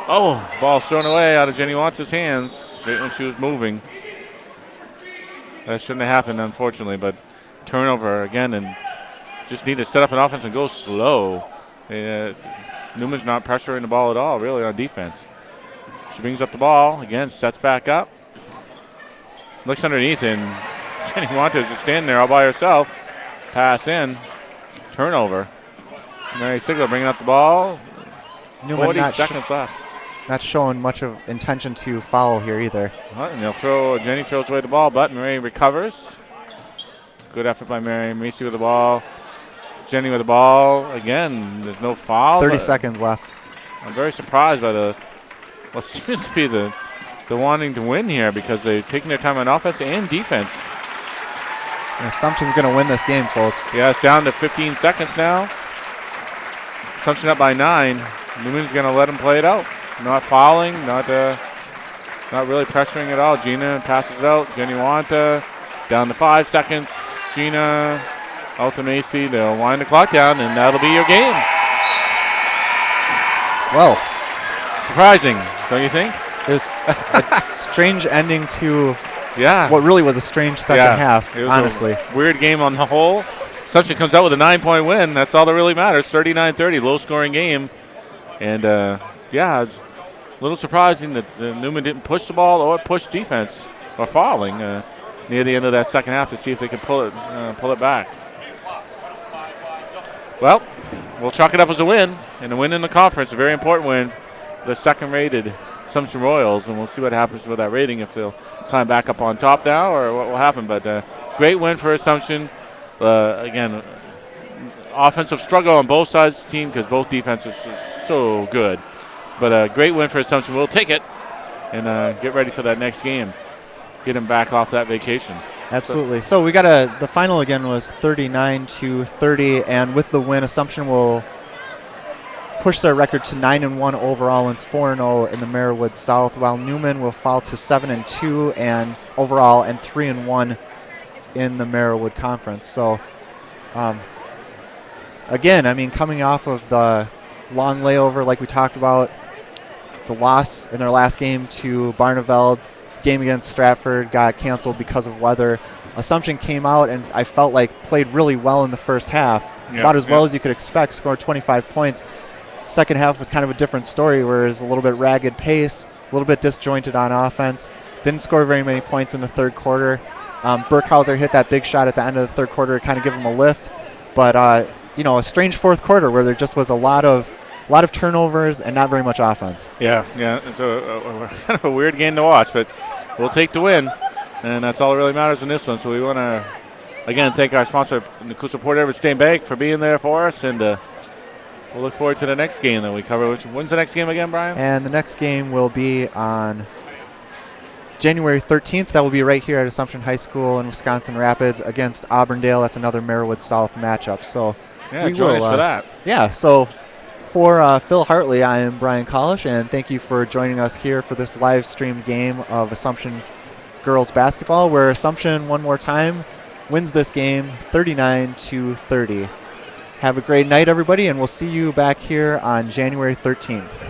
S1: Oh, ball thrown away out of Jenny Wanta's hands right when she was moving. That shouldn't have happened, unfortunately, but turnover again, and just need to set up an offense and go slow. Newman's not pressuring the ball at all, really, on defense. She brings up the ball, again, sets back up. Looks underneath, and Jenny Wanta is just standing there all by herself. Pass in. Turnover. Mary Sigler bringing up the ball.
S2: Newman
S1: 40 seconds left.
S2: Not showing much of intention to foul here either.
S1: And they'll Jenny throws away the ball, but Mary recovers. Good effort by Mary. Macy with the ball. Jenny with the ball. Again, there's no foul.
S2: 30 seconds left.
S1: I'm very surprised by what seems to be the wanting to win here, because they're taking their time on offense and defense.
S2: And Assumption's going to win this game, folks.
S1: Yeah, it's down to 15 seconds now. Assumption up by 9. Newman's going to let them play it out. Not fouling, not really pressuring at all. Gina passes it out. Jenny Wanta down to 5 seconds. Gina out to Macy. They'll wind the clock down, and that'll be your game.
S2: Well,
S1: surprising, don't you think?
S2: There's a strange ending to
S1: what
S2: really was a strange second half,
S1: it was
S2: honestly.
S1: A weird game on the whole. Assumption comes out with a 9-point win. That's all that really matters. 39-30, low-scoring game. And, little surprising that Newman didn't push the ball or push defense or fouling near the end of that second half to see if they could pull it back. Well, we'll chalk it up as a win, and a win in the conference, a very important win. The second-rated Assumption Royals, and we'll see what happens with that rating, if they'll climb back up on top now or what will happen. But great win for Assumption. Again, offensive struggle on both sides of the team because both defenses are so good. But a great win for Assumption. We'll take it and get ready for that next game. Get them back off that vacation.
S2: Absolutely. So we got the final again was 39-30, and with the win, Assumption will push their record to 9-1 overall and 4-0 in the Merriwood South, while Newman will fall to 7-2 and overall and 3-1 in the Merriwood Conference. So, again, I mean, coming off of the long layover, like we talked about, the loss in their last game to Barneveld, game against Stratford got canceled because of weather. Assumption came out and I felt like played really well in the first half, about as well as you could expect, scored 25 points. Second half was kind of a different story, where it was a little bit ragged pace, a little bit disjointed on offense. Didn't score very many points in the third quarter. Burkhauser hit that big shot at the end of the third quarter to kind of give them a lift. But, a strange fourth quarter where there just was a lot of turnovers and not very much offense.
S1: Yeah. It's kind of a weird game to watch, but we'll take the win, and that's all that really matters in this one. So we want to, again, thank our sponsor, Nakusa Port Edward State Bank, for being there for us, and we'll look forward to the next game that we cover. When's the next game again, Brian?
S2: And the next game will be on January 13th. That will be right here at Assumption High School in Wisconsin Rapids against Auburndale. That's another Merriwood South matchup. So
S1: join us for that.
S2: Yeah, so for Phil Hartley, I am Brian Kolish, and thank you for joining us here for this live stream game of Assumption girls basketball, where Assumption, one more time, wins this game 39-30. Have a great night, everybody, and we'll see you back here on January 13th.